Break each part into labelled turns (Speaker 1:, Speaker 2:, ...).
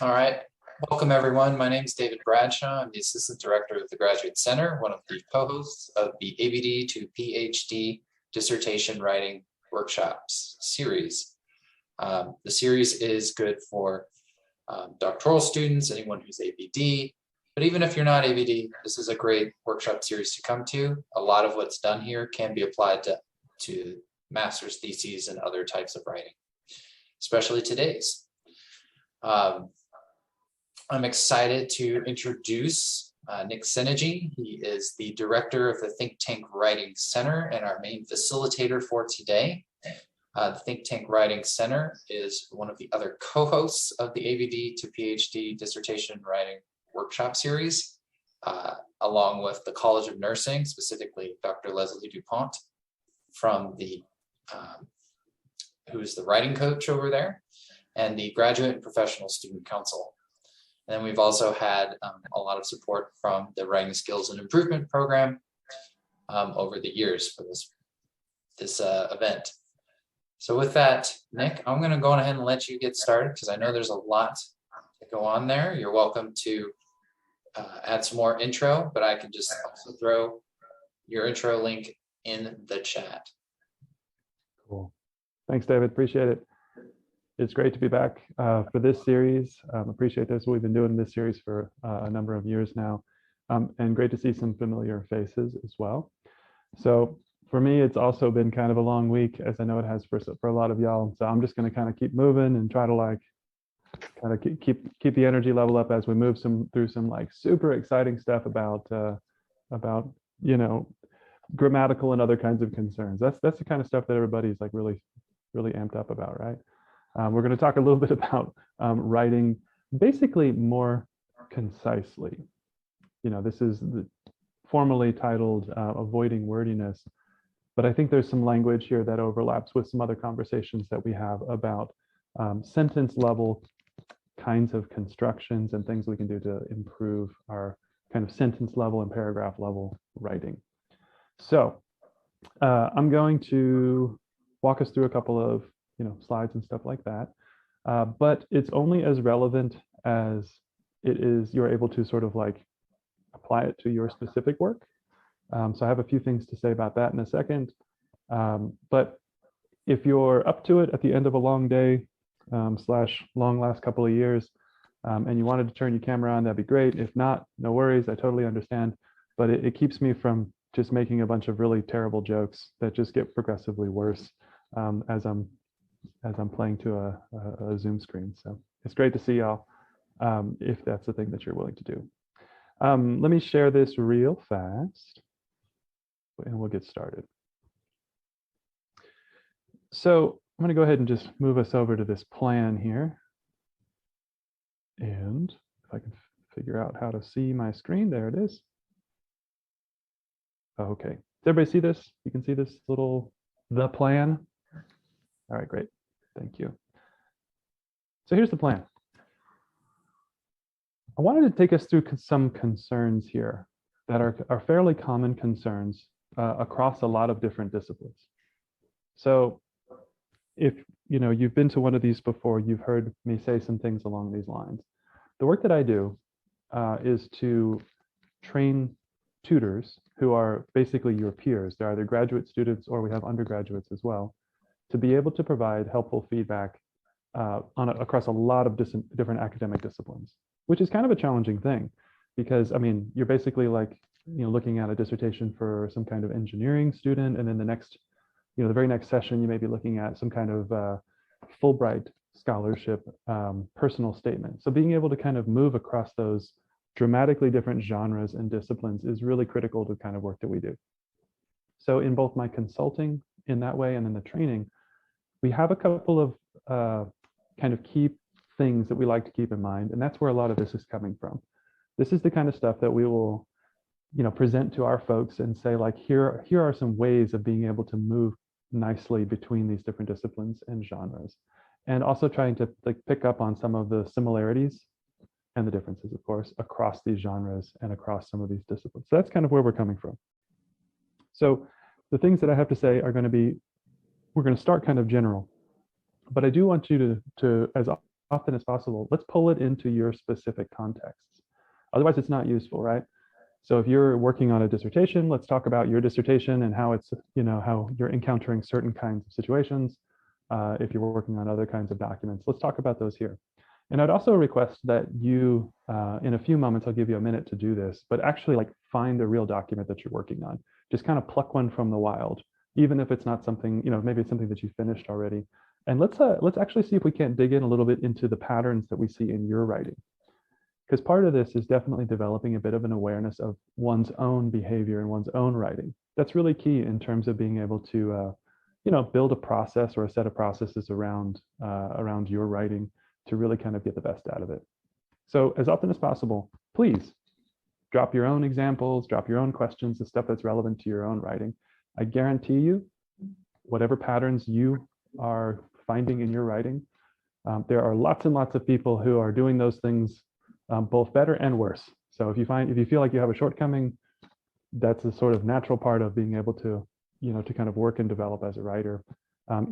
Speaker 1: All right. Welcome, everyone. My name is David Bradshaw. I'm the Assistant Director of the Graduate Center, one of the co-hosts of the ABD to PhD dissertation writing workshops series. The series is good for doctoral students, anyone who's ABD, but even if you're not ABD, this is a great workshop series to come to. A lot of what's done here can be applied to master's theses and other types of writing, especially today's. I'm excited to introduce Nick Synergy. He is the director of the Think Tank Writing Center and our main facilitator for today. The Think Tank Writing Center is one of the other co-hosts of the ABD to PhD dissertation writing workshop series, along with the College of Nursing, specifically Dr. Leslie DuPont, from the who's the writing coach over there, and the Graduate and Professional Student Council. And then we've also had a lot of support from the Writing Skills and Improvement Program over the years for this event. So with that, Nick, I'm going to go ahead and let you get started because I know there's a lot to go on there. You're welcome to add some more intro, but I can just also throw your intro link in the chat.
Speaker 2: Cool. Thanks, David. Appreciate it. It's great to be back for this series. Appreciate this. We've been doing this series for a number of years now, and great to see some familiar faces as well. So for me, it's also been kind of a long week, as I know it has for a lot of y'all. So I'm just going to kind of keep moving and try to kind of keep the energy level up as we move through some super exciting stuff about grammatical and other kinds of concerns. That's the kind of stuff that everybody's really amped up about, right? We're going to talk a little bit about writing basically more concisely. This is formally titled Avoiding Wordiness, but I think there's some language here that overlaps with some other conversations that we have about sentence level kinds of constructions and things we can do to improve our kind of sentence level and paragraph level writing. So I'm going to walk us through a couple of slides and stuff like that. But it's only as relevant as it is you're able to sort of apply it to your specific work. So I have a few things to say about that in a second. But if you're up to it at the end of a long day / long last couple of years, and you wanted to turn your camera on, that'd be great. If not, no worries, I totally understand. But it keeps me from just making a bunch of really terrible jokes that just get progressively worse as I'm playing to a Zoom screen. So it's great to see y'all if that's the thing that you're willing to do. Let me share this real fast and we'll get started. So I'm going to go ahead and just move us over to this plan here. And if I can figure out how to see my screen, there it is. Okay, does everybody see this? You can see this the plan? All right, great. Thank you. So here's the plan. I wanted to take us through some concerns here that are fairly common concerns across a lot of different disciplines. So if you've been to one of these before, you've heard me say some things along these lines. The work that I do is to train tutors who are basically your peers. They're either graduate students or we have undergraduates as well, to be able to provide helpful feedback across a lot of different academic disciplines, which is kind of a challenging thing because, you're basically looking at a dissertation for some kind of engineering student, and then the very next session, you may be looking at some kind of Fulbright scholarship personal statement. So being able to kind of move across those dramatically different genres and disciplines is really critical to the kind of work that we do. So in both my consulting in that way and in the training, we have a couple of kind of key things that we like to keep in mind, and that's where a lot of this is coming from. This is the kind of stuff that we will, present to our folks and say, here are some ways of being able to move nicely between these different disciplines and genres, and also trying to pick up on some of the similarities and the differences, of course, across these genres and across some of these disciplines. So that's kind of where we're coming from. So the things that I have to say are going to be, we're going to start kind of general, but I do want you to as often as possible, let's pull it into your specific contexts. Otherwise, it's not useful, right? So if you're working on a dissertation, let's talk about your dissertation and how it's, how you're encountering certain kinds of situations. If you're working on other kinds of documents, let's talk about those here. And I'd also request that you, in a few moments, I'll give you a minute to do this, but actually like find the real document that you're working on. Just kind of pluck one from the wild, even if it's not something, maybe it's something that you finished already. And let's actually see if we can't dig in a little bit into the patterns that we see in your writing. Because part of this is definitely developing a bit of an awareness of one's own behavior and one's own writing. That's really key in terms of being able to, build a process or a set of processes around your writing to really kind of get the best out of it. So as often as possible, please drop your own examples, drop your own questions, the stuff that's relevant to your own writing. I guarantee you, whatever patterns you are finding in your writing, there are lots and lots of people who are doing those things both better and worse. So if you feel like you have a shortcoming, that's a sort of natural part of being able to, to kind of work and develop as a writer.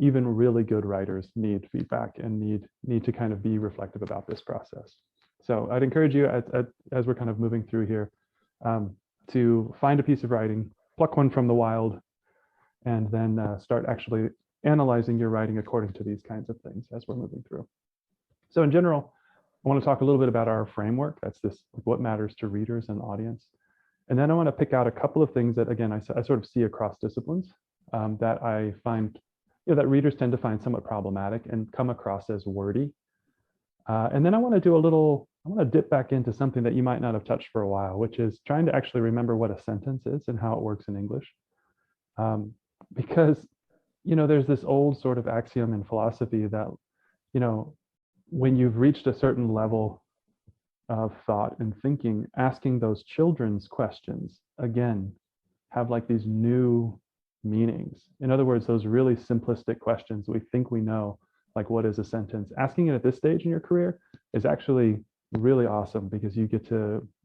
Speaker 2: Even really good writers need feedback and need to kind of be reflective about this process. So I'd encourage you as we're kind of moving through here to find a piece of writing, pluck one from the wild, and then start actually analyzing your writing according to these kinds of things as we're moving through. So in general, I want to talk a little bit about our framework. That's this, what matters to readers and audience. And then I want to pick out a couple of things that, again, I sort of see across disciplines that I find, that readers tend to find somewhat problematic and come across as wordy. And then I want to dip back into something that you might not have touched for a while, which is trying to actually remember what a sentence is and how it works in English. Because, there's this old sort of axiom in philosophy that, when you've reached a certain level of thought and thinking, asking those children's questions, again, have like these new meanings. In other words, those really simplistic questions we think we know, like what is a sentence, asking it at this stage in your career is actually really awesome because you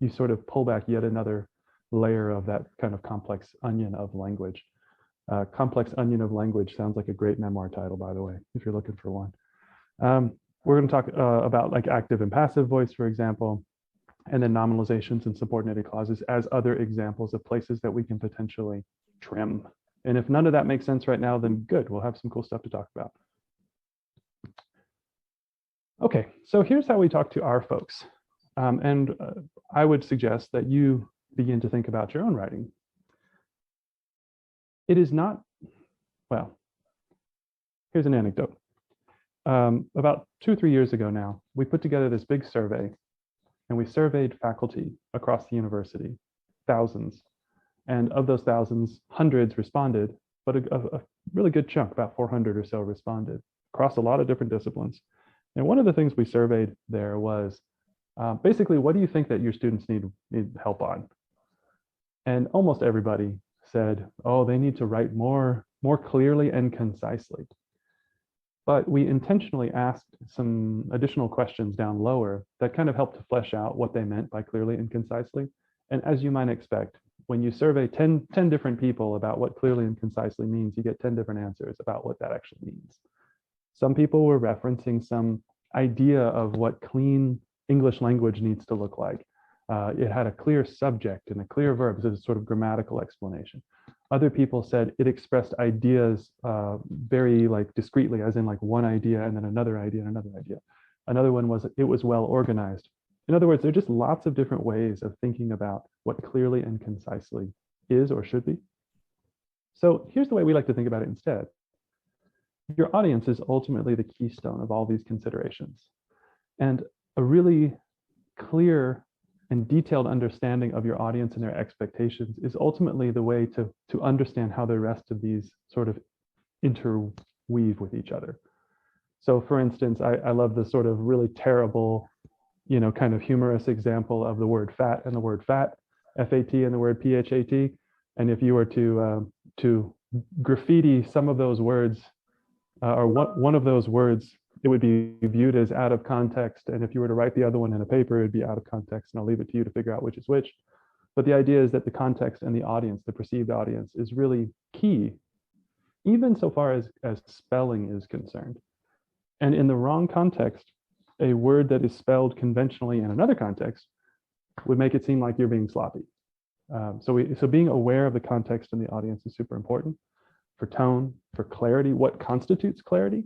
Speaker 2: sort of pull back yet another layer of that kind of complex onion of language. Complex onion of language sounds like a great memoir title, by the way, if you're looking for one. We're going to talk about like active and passive voice, for example, and then nominalizations and subordinated clauses as other examples of places that we can potentially trim. And if none of that makes sense right now, then good, we'll have some cool stuff to talk about. Okay, so here's how we talk to our folks. I would suggest that you begin to think about your own writing. It is not, well, here's an anecdote. About 2 or 3 years ago now, we put together this big survey and we surveyed faculty across the university, thousands. And of those thousands, hundreds responded, but a really good chunk, about 400 or so responded across a lot of different disciplines. And one of the things we surveyed there was basically, what do you think that your students need help on? And almost everybody said, oh, they need to write more clearly and concisely. But we intentionally asked some additional questions down lower that kind of helped to flesh out what they meant by clearly and concisely. And as you might expect, when you survey 10 different people about what clearly and concisely means, you get 10 different answers about what that actually means. Some people were referencing some idea of what clean English language needs to look like. It had a clear subject and a clear verb, so it's a sort of grammatical explanation. Other people said it expressed ideas very like discreetly, as in like one idea and then another idea and another idea. Another one was it was well organized. In other words, there are just lots of different ways of thinking about what clearly and concisely is or should be. So here's the way we like to think about it instead. Your audience is ultimately the keystone of all these considerations. And a really clear and detailed understanding of your audience and their expectations is ultimately the way to understand how the rest of these sort of interweave with each other. So for instance, I love the sort of really terrible, kind of humorous example of the word fat and the word fat, F-A-T, and the word P-H-A-T. And if you were to graffiti some of those words, or one of those words, it would be viewed as out of context. And if you were to write the other one in a paper, it'd be out of context. And I'll leave it to you to figure out which is which. But the idea is that the context and the audience, the perceived audience, is really key, even so far as spelling is concerned. And in the wrong context, a word that is spelled conventionally in another context would make it seem like you're being sloppy. So being aware of the context and the audience is super important for tone, for clarity. What constitutes clarity?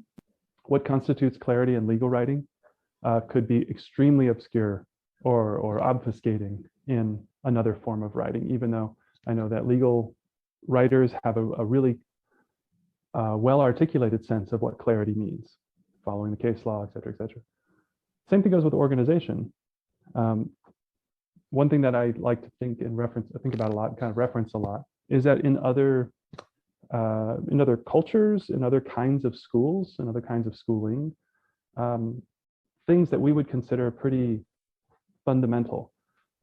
Speaker 2: What constitutes clarity in legal writing could be extremely obscure or obfuscating in another form of writing, even though I know that legal writers have a really well-articulated sense of what clarity means, following the case law, et cetera, et cetera. Same thing goes with organization. One thing that I like to think about a lot, kind of reference a lot, is that in other cultures, in other kinds of schools, and other kinds of schooling, things that we would consider pretty fundamental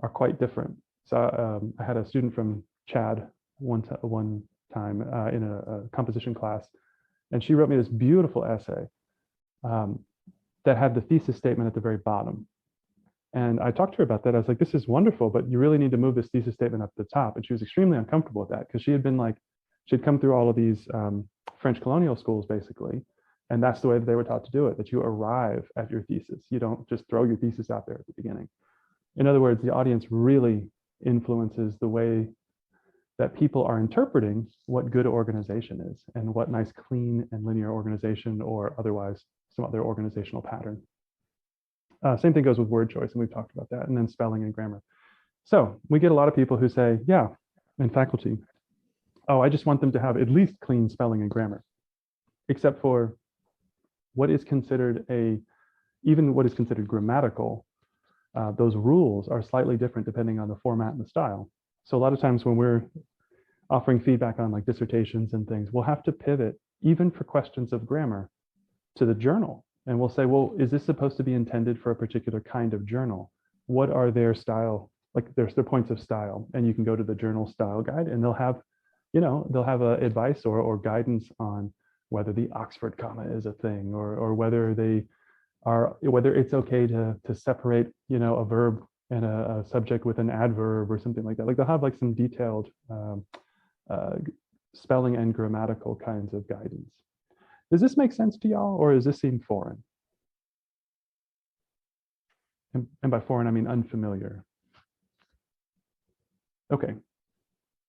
Speaker 2: are quite different. So I had a student from Chad one time in a composition class, and she wrote me this beautiful essay that had the thesis statement at the very bottom. And I talked to her about that. I was like, this is wonderful, but you really need to move this thesis statement up to the top. And she was extremely uncomfortable with that because she'd come through all of these French colonial schools, basically. And that's the way that they were taught to do it, that you arrive at your thesis. You don't just throw your thesis out there at the beginning. In other words, the audience really influences the way that people are interpreting what good organization is and what nice, clean, and linear organization or otherwise some other organizational pattern. Same thing goes with word choice, and we've talked about that, and then spelling and grammar. So we get a lot of people who say, yeah, in faculty, oh, I just want them to have at least clean spelling and grammar, except for what is considered even what is considered grammatical. Those rules are slightly different depending on the format and the style. So a lot of times when we're offering feedback on like dissertations and things, we'll have to pivot even for questions of grammar to the journal. And we'll say, well, is this supposed to be intended for a particular kind of journal? What are their style, like their points of style? And you can go to the journal style guide and they'll have advice or guidance on whether the Oxford comma is a thing or whether it's okay to separate, a verb and a subject with an adverb or something like that. Like they'll have like some detailed spelling and grammatical kinds of guidance. Does this make sense to y'all, or does this seem foreign? And by foreign, I mean unfamiliar. Okay,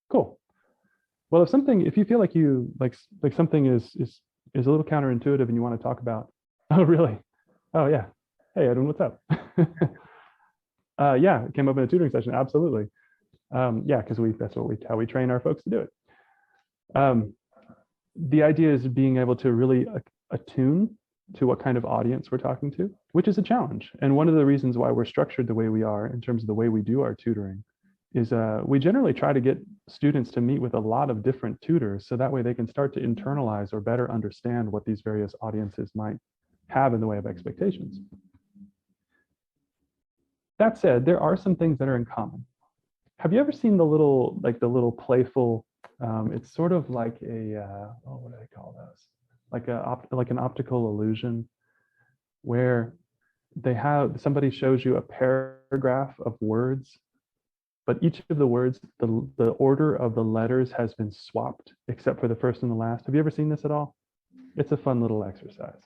Speaker 2: cool. Well, if you feel like you like something is a little counterintuitive and you want to talk about, oh really? Oh yeah. Hey Edwin, what's up? Yeah, it came up in a tutoring session. Absolutely. Yeah, because that's how we train our folks to do it. The idea is being able to really attune to what kind of audience we're talking to, which is a challenge. And one of the reasons why we're structured the way we are in terms of the way we do our tutoring is we generally try to get students to meet with a lot of different tutors so that way they can start to internalize or better understand what these various audiences might have in the way of expectations. That said, there are some things that are in common. Have you ever seen the little playful, it's sort of like what do they call those? Like an optical illusion where somebody shows you a paragraph of words, but each of the words, the order of the letters has been swapped except for the first and the last. Have you ever seen this at all? It's a fun little exercise.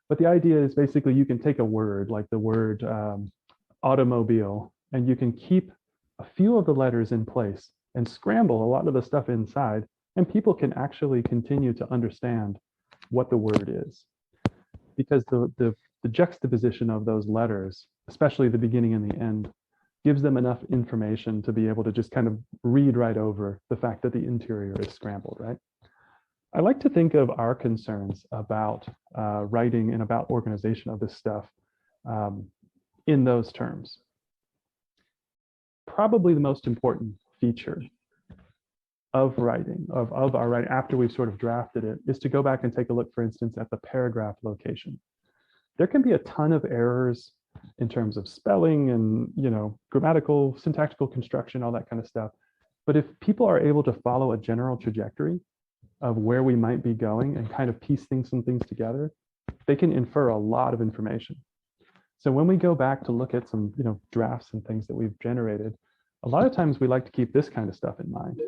Speaker 2: But the idea is basically you can take a word like the word automobile, and you can keep a few of the letters in place and scramble a lot of the stuff inside, and people can actually continue to understand what the word is. Because the juxtaposition of those letters, especially the beginning and the end, gives them enough information to be able to just kind of read right over the fact that the interior is scrambled, right? I like to think of our concerns about writing and about organization of this stuff in those terms. Probably the most important feature of writing, of our writing, after we've sort of drafted it, is to go back and take a look, for instance, at the paragraph location. There can be a ton of errors in terms of spelling and, grammatical, syntactical construction, all that kind of stuff. But if people are able to follow a general trajectory of where we might be going and kind of piece some things together, they can infer a lot of information. So when we go back to look at some, drafts and things that we've generated, a lot of times we like to keep this kind of stuff in mind.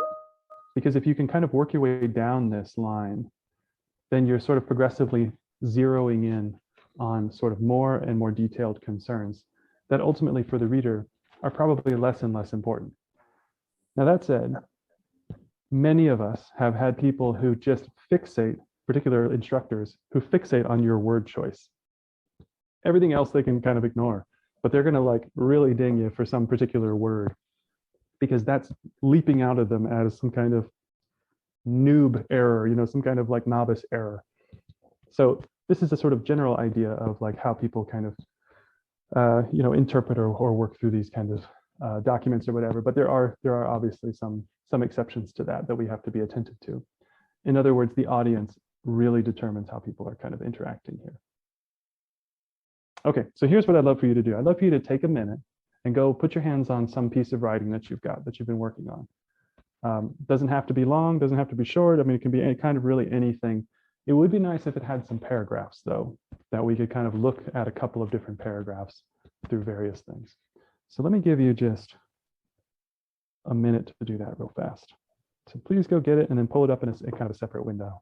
Speaker 2: Because if you can kind of work your way down this line, then you're sort of progressively zeroing in on sort of more and more detailed concerns that ultimately for the reader are probably less and less important. Now that said, many of us have had people who just fixate, particular instructors who fixate on your word choice. Everything else they can kind of ignore, but they're going to like really ding you for some particular word because that's leaping out of them as some kind of noob error, you know, some kind of like novice error. So this is a sort of general idea of like how people kind of, you know, interpret or work through these kinds of documents or whatever. But there are obviously some exceptions to that we have to be attentive to. In other words, the audience really determines how people are kind of interacting here. Okay, so here's what I'd love for you to do. I'd love for you to take a minute and go put your hands on some piece of writing that you've got, that you've been working on. Doesn't have to be long, doesn't have to be short. I mean, it can be any kind of really anything. It would be nice if it had some paragraphs though, that we could kind of look at a couple of different paragraphs through various things. So let me give you just a minute to do that real fast. So please go get it and then pull it up in a kind of a separate window.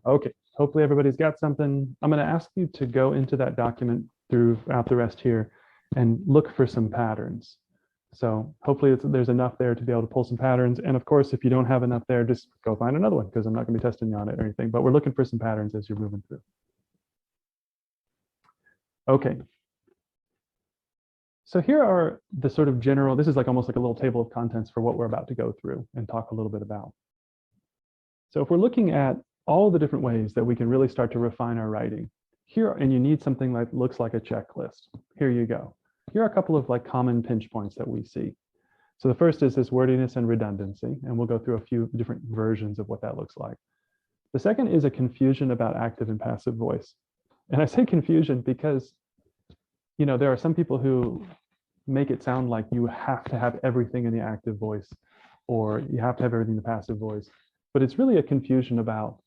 Speaker 2: Okay, hopefully everybody's got something. I'm going to ask you to go into that document throughout the rest here and look for some patterns. So hopefully there's enough there to be able to pull some patterns. And of course, if you don't have enough there, just go find another one because I'm not going to be testing you on it or anything, but we're looking for some patterns as you're moving through. Okay. So here are the sort of general, this is like almost like a little table of contents for what we're about to go through and talk a little bit about. So if we're looking at all the different ways that we can really start to refine our writing here, and you need something that looks like a checklist, here you go. Here are a couple of like common pinch points that we see. So the first is this wordiness and redundancy, and we'll go through a few different versions of what that looks like. The second is a confusion about active and passive voice. And I say confusion because, you know, there are some people who make it sound like you have to have everything in the active voice or you have to have everything in the passive voice. But it's really a confusion about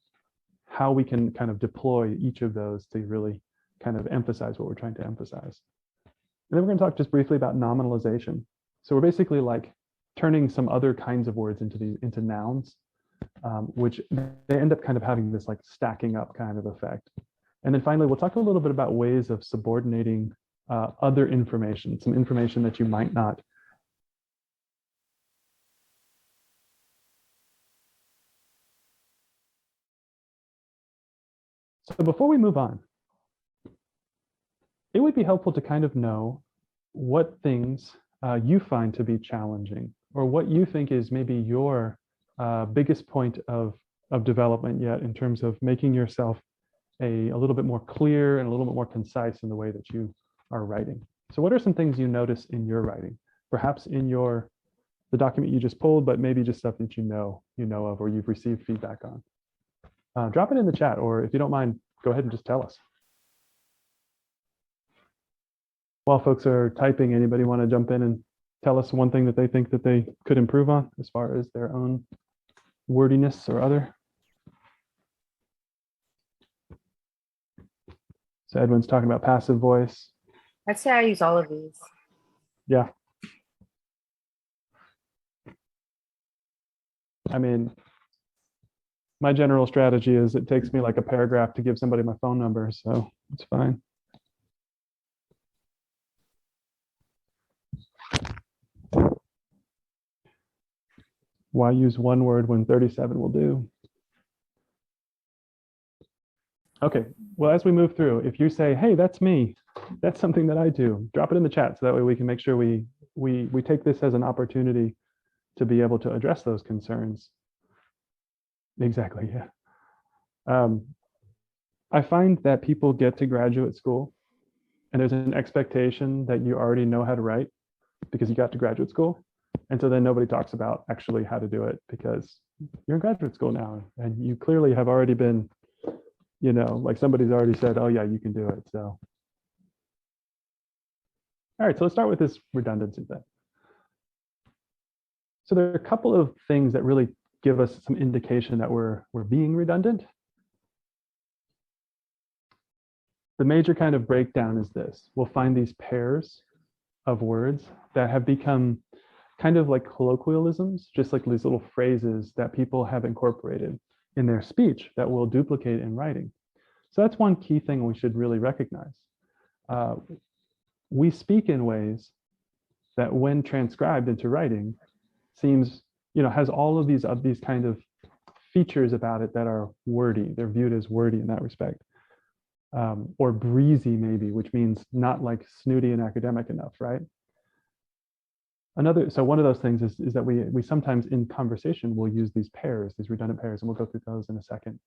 Speaker 2: how we can kind of deploy each of those to really kind of emphasize what we're trying to emphasize. And then we're going to talk just briefly about nominalization. So we're basically like turning some other kinds of words into nouns, which they end up kind of having this like stacking up kind of effect. And then finally, we'll talk a little bit about ways of subordinating other information, some information that you might not. So before we move on, it would be helpful to kind of know what things you find to be challenging or what you think is maybe your biggest point of development yet in terms of making yourself a little bit more clear and a little bit more concise in the way that you are writing. So what are some things you notice in your writing, perhaps in the document you just pulled, but maybe just stuff that you know of or you've received feedback on? Drop it in the chat, or if you don't mind, go ahead and just tell us. While folks are typing, anybody want to jump in and tell us one thing that they think that they could improve on as far as their own wordiness or other? So Edwin's talking about passive voice.
Speaker 3: I'd say I use all of these.
Speaker 2: Yeah. I mean, my general strategy is it takes me like a paragraph to give somebody my phone number, so it's fine. Why use one word when 37 will do? Okay, well, as we move through, if you say, hey, that's me, that's something that I do, drop it in the chat so that way we can make sure we take this as an opportunity to be able to address those concerns. Exactly, yeah. I find that people get to graduate school and there's an expectation that you already know how to write because you got to graduate school. And so then nobody talks about actually how to do it because you're in graduate school now and you clearly have already been, you know, like somebody's already said, oh yeah, you can do it. So, all right, so let's start with this redundancy thing. So there are a couple of things that really give us some indication that we're being redundant. The major kind of breakdown is this. We'll find these pairs of words that have become kind of like colloquialisms, just like these little phrases that people have incorporated in their speech that will duplicate in writing. So that's one key thing we should really recognize. We speak in ways that when transcribed into writing seems, has all of these kind of features about it that are wordy. They're viewed as wordy in that respect. Or breezy maybe, which means not like snooty and academic enough, right? So one of those things is that we sometimes in conversation will use these pairs, these redundant pairs, and we'll go through those in a second.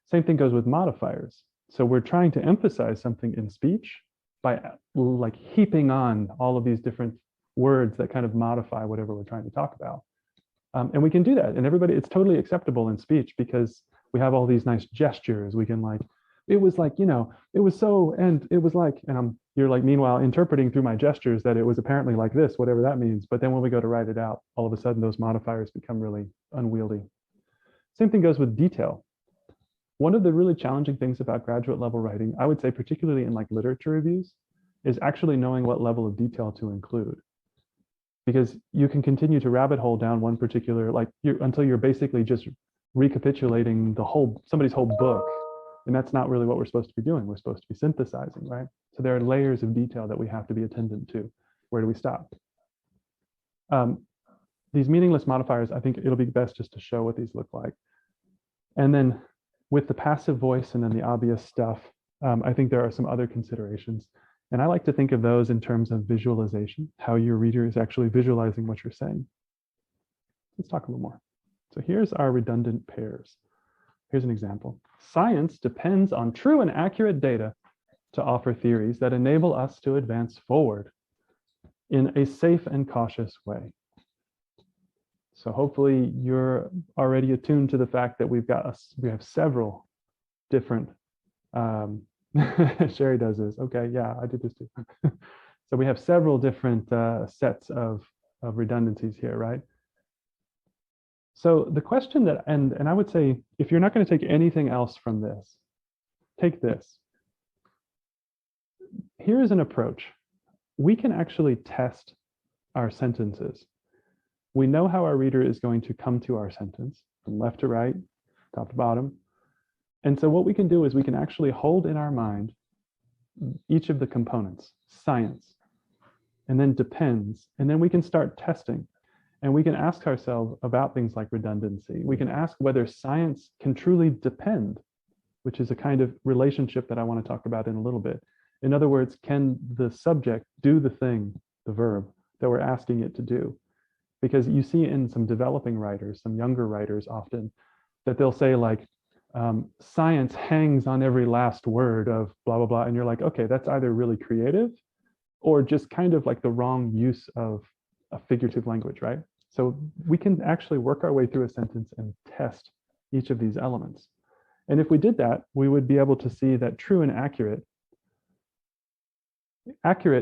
Speaker 2: Same thing goes with modifiers. So we're trying to emphasize something in speech by like heaping on all of these different words that kind of modify whatever we're trying to talk about. And we can do that, and it's totally acceptable in speech because we have all these nice gestures. We can like, it was like, it was so, and it was like, and you're like, meanwhile, interpreting through my gestures that it was apparently like this, whatever that means. But then when we go to write it out, all of a sudden those modifiers become really unwieldy. Same thing goes with detail. One of the really challenging things about graduate level writing, I would say particularly in like literature reviews, is actually knowing what level of detail to include. Because you can continue to rabbit hole down one particular, until you're basically just recapitulating somebody's whole book. And that's not really what we're supposed to be doing. We're supposed to be synthesizing, right? So there are layers of detail that we have to be attendant to. Where do we stop? These meaningless modifiers, I think it'll be best just to show what these look like. And then with the passive voice and then the obvious stuff, I think there are some other considerations. And I like to think of those in terms of visualization, how your reader is actually visualizing what you're saying. Let's talk a little more. So here's our redundant pairs. Here's an example. Science depends on true and accurate data to offer theories that enable us to advance forward in a safe and cautious way. So hopefully you're already attuned to the fact that we have several different, Sherry does this. Okay, yeah, I did this too. So we have several different sets of redundancies here, right? So the question that, and I would say, if you're not going to take anything else from this, take this. Here's an approach. We can actually test our sentences. We know how our reader is going to come to our sentence from left to right, top to bottom. And so what we can do is we can actually hold in our mind each of the components, science, and then depends, and then we can start testing. And we can ask ourselves about things like redundancy. We can ask whether science can truly depend, which is a kind of relationship that I want to talk about in a little bit. In other words, can the subject do the thing, the verb, that we're asking it to do? Because you see in some developing writers, some younger writers often, that they'll say like, science hangs on every last word of blah, blah, blah. And you're like, okay, that's either really creative or just kind of like the wrong use of a figurative language, right? So we can actually work our way through a sentence and test each of these elements. And if we did that, we would be able to see that true and accurate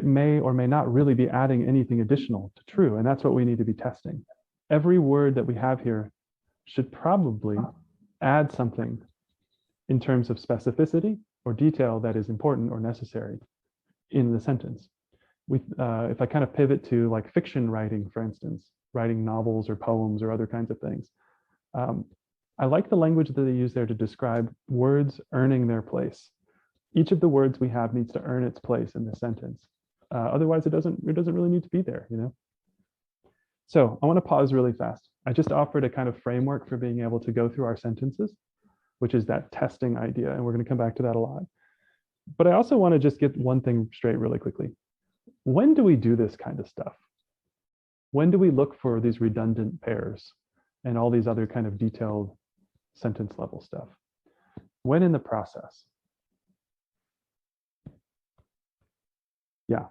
Speaker 2: may or may not really be adding anything additional to true. And that's what we need to be testing. Every word that we have here should probably add something in terms of specificity or detail that is important or necessary in the sentence. If I kind of pivot to like fiction writing, for instance, writing novels or poems or other kinds of things, I like the language that they use there to describe words earning their place. Each of the words we have needs to earn its place in the sentence. Otherwise, it doesn't really need to be there, So I want to pause really fast. I just offered a kind of framework for being able to go through our sentences, which is that testing idea, and we're going to come back to that a lot. But I also want to just get one thing straight really quickly. When do we do this kind of stuff? When do we look for these redundant pairs and all these other kind of detailed sentence level stuff? When in the process? Yeah,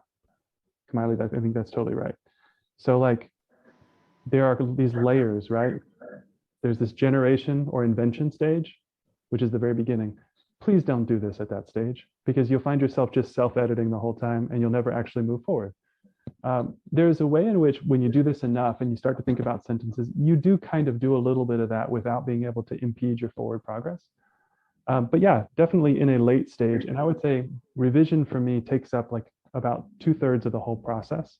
Speaker 2: Kamali, I think that's totally right. So like, there are these layers, right? There's this generation or invention stage, which is the very beginning. Please don't do this at that stage because you'll find yourself just self-editing the whole time and you'll never actually move forward. There's a way in which when you do this enough and you start to think about sentences, you do kind of do a little bit of that without being able to impede your forward progress. But yeah, definitely in a late stage. And I would say revision for me takes up like about 2/3 of the whole process.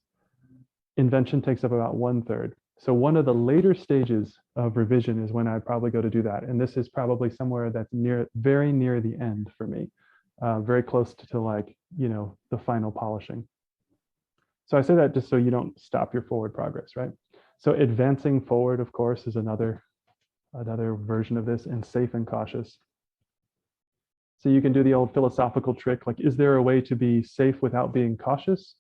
Speaker 2: Invention takes up about 1/3. So one of the later stages of revision is when I probably go to do that. And this is probably somewhere that's very near the end for me, very close to like, the final polishing. So I say that just so you don't stop your forward progress, right? So advancing forward, of course, is another version of this, and safe and cautious. So you can do the old philosophical trick, like, is there a way to be safe without being cautious?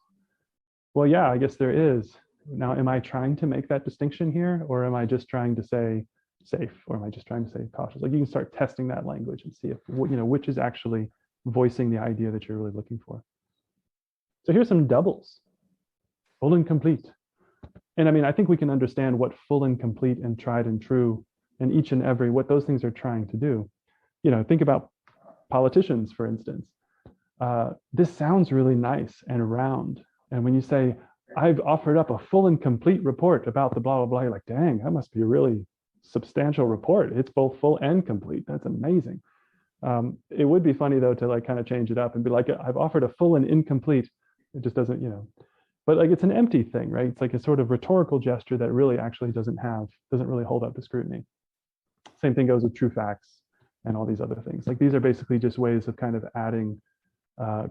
Speaker 2: Well, yeah, I guess there is. Now, am I trying to make that distinction here, or am I just trying to say safe, or am I just trying to say cautious? Like, you can start testing that language and see if, which is actually voicing the idea that you're really looking for. So here's some doubles. Full and complete. And I mean, I think we can understand what full and complete and tried and true and each and every, what those things are trying to do. Think about politicians, for instance. This sounds really nice and round. And when you say, I've offered up a full and complete report about the blah, blah, blah, you're like, dang, that must be a really substantial report. It's both full and complete. That's amazing. It would be funny, though, to like kind of change it up and be like, I've offered a full and incomplete. It just doesn't, but like it's an empty thing, right? It's like a sort of rhetorical gesture that really actually doesn't really hold up to scrutiny. Same thing goes with true facts and all these other things. Like these are basically just ways of kind of adding,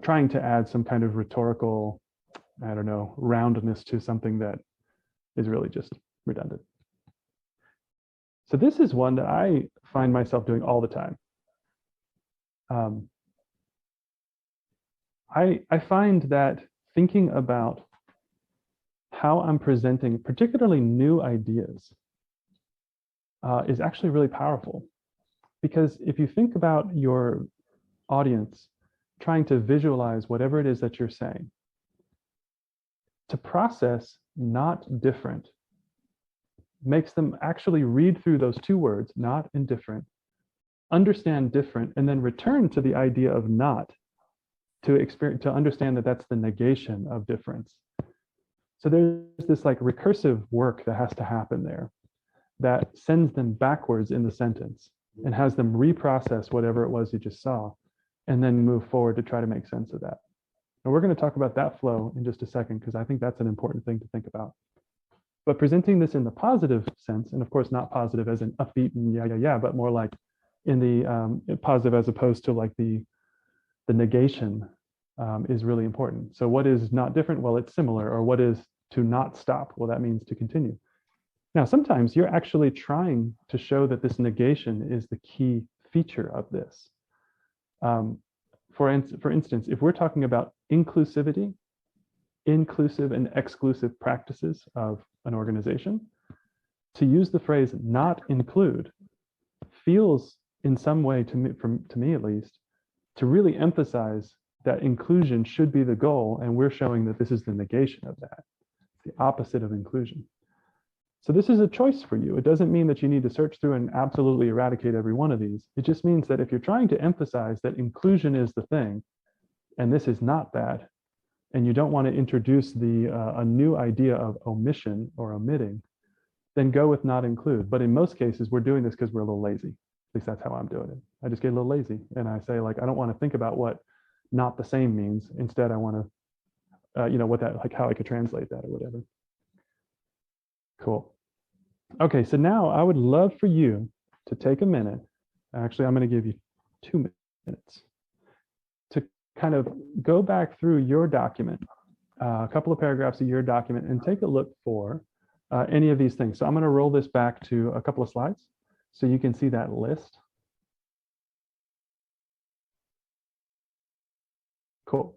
Speaker 2: trying to add some kind of rhetorical, I don't know, roundness to something that is really just redundant. So this is one that I find myself doing all the time. I find that thinking about how I'm presenting particularly new ideas is actually really powerful. Because if you think about your audience trying to visualize whatever it is that you're saying, to process not different makes them actually read through those two words, not and different, understand different, and then return to the idea of not to understand that that's the negation of difference. So there's this like recursive work that has to happen there that sends them backwards in the sentence and has them reprocess whatever it was you just saw and then move forward to try to make sense of that. And we're going to talk about that flow in just a second, because I think that's an important thing to think about. But presenting this in the positive sense, and of course not positive as an upbeat and yeah, but more like in the positive as opposed to like the negation is really important. So what is not different? Well, it's similar. Or what is to not stop? Well, that means to continue. Now, sometimes you're actually trying to show that this negation is the key feature of this. For instance, if we're talking about inclusivity, inclusive and exclusive practices of an organization, to use the phrase not include feels in some way, to me at least, to really emphasize that inclusion should be the goal, and we're showing that this is the negation of that, the opposite of inclusion. So this is a choice for you. It doesn't mean that you need to search through and absolutely eradicate every one of these. It just means that if you're trying to emphasize that inclusion is the thing, and this is not that, and you don't want to introduce a new idea of omission or omitting, then go with not include. But in most cases, we're doing this because we're a little lazy. At least that's how I'm doing it. I just get a little lazy and I say, like, I don't want to think about what not the same means. Instead, I want to, what that, like how I could translate that or whatever. Cool. Okay, so now I would love for you to take a minute. Actually, I'm going to give you 2 minutes to kind of go back through your document, a couple of paragraphs of your document, and take a look for any of these things. So I'm going to roll this back to a couple of slides so you can see that list. Cool.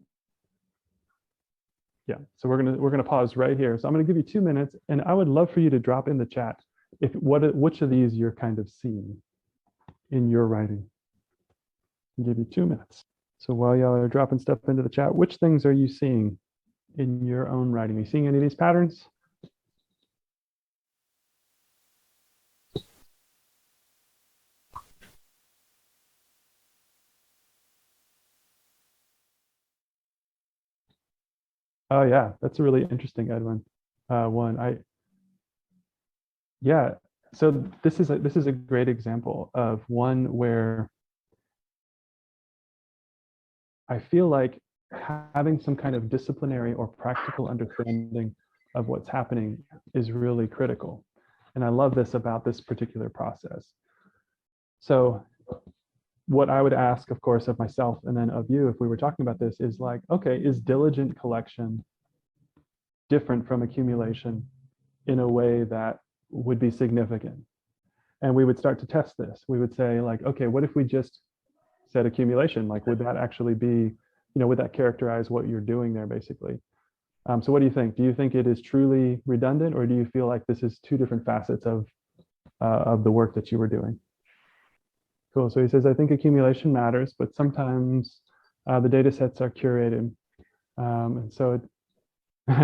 Speaker 2: Yeah, so we're gonna pause right here. So I'm gonna give you 2 minutes, and I would love for you to drop in the chat which of these you're kind of seeing in your writing. I'll give you 2 minutes. So while y'all are dropping stuff into the chat, which things are you seeing in your own writing? Are you seeing any of these patterns? Oh yeah, that's a really interesting, Edwin. One, yeah. So this is a great example of one where I feel like having some kind of disciplinary or practical understanding of what's happening is really critical. And I love this about this particular process. So what I would ask, of course, of myself and then of you, if we were talking about this, is like, okay, is diligent collection different from accumulation in a way that would be significant? And we would start to test this. We would say, like, okay, what if we just said accumulation? Like, would that actually be, would that characterize what you're doing there, basically? So what do you think? Do you think it is truly redundant, or do you feel like this is two different facets of the work that you were doing? Cool. So he says, I think accumulation matters, but sometimes the data sets are curated. And so it,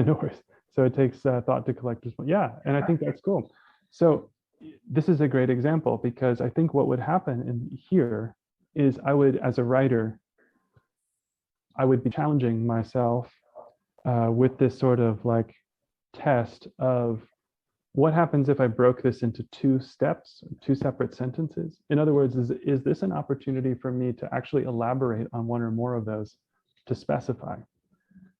Speaker 2: no worries. So it takes thought to collect this one. Yeah, and I think that's cool. So this is a great example, because I think what would happen in here is I would, as a writer, I would be challenging myself with this sort of like test of what happens if I broke this into two steps, two separate sentences. In other words, is this an opportunity for me to actually elaborate on one or more of those to specify?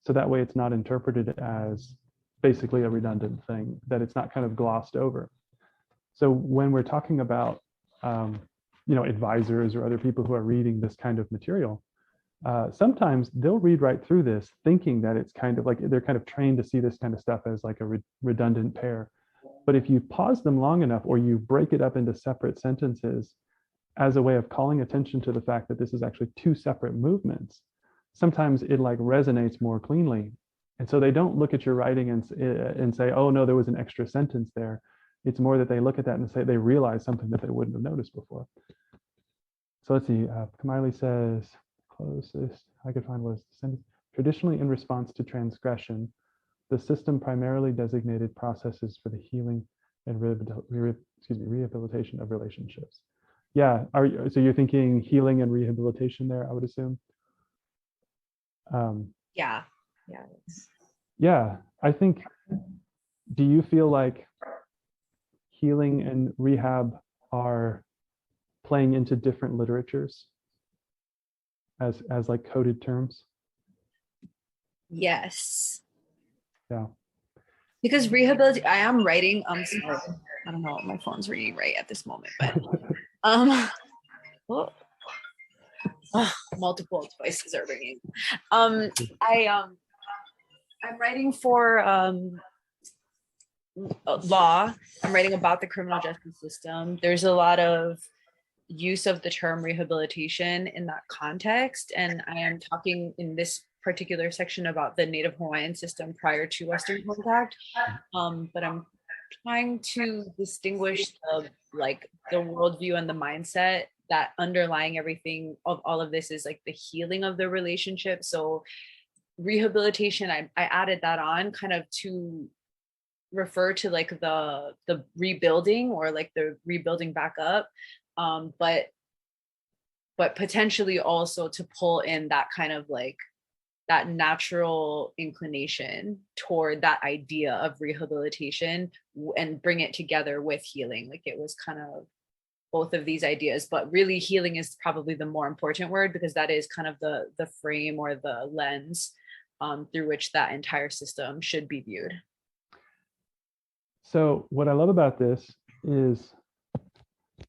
Speaker 2: So that way it's not interpreted as basically a redundant thing, that it's not kind of glossed over. So when we're talking about, advisors or other people who are reading this kind of material, sometimes they'll read right through this thinking that it's kind of like they're kind of trained to see this kind of stuff as like a redundant pair. But if you pause them long enough, or you break it up into separate sentences as a way of calling attention to the fact that this is actually two separate movements, sometimes it like resonates more cleanly. And so they don't look at your writing and say, oh no, there was an extra sentence there. It's more that they look at that and say they realize something that they wouldn't have noticed before. So let's see, Kamali says, closest I could find was the sentence. Traditionally, in response to transgression, the system primarily designated processes for the healing and rehabilitation of relationships. Yeah, so you're thinking healing and rehabilitation there, I would assume?
Speaker 3: Yeah.
Speaker 2: Yeah, I think, do you feel like healing and rehab are playing into different literatures as like coded terms?
Speaker 3: Yes.
Speaker 2: Yeah.
Speaker 3: Because rehabilitation, I am writing, sorry, I don't know, my phone's ringing right at this moment, but oh, multiple devices are ringing. I'm writing for law. I'm writing about the criminal justice system. There's a lot of use of the term rehabilitation in that context, and I am talking in this particular section about the Native Hawaiian system prior to Western contact, but I'm trying to distinguish the worldview and the mindset that underlying everything of all of this is like the healing of the relationship. So rehabilitation, I added that on kind of to refer to like the rebuilding, or like the rebuilding back up, but potentially also to pull in that kind of like that natural inclination toward that idea of rehabilitation and bring it together with healing. Like it was kind of both of these ideas, but really healing is probably the more important word, because that is kind of the frame or the lens through which that entire system should be viewed.
Speaker 2: So what I love about this is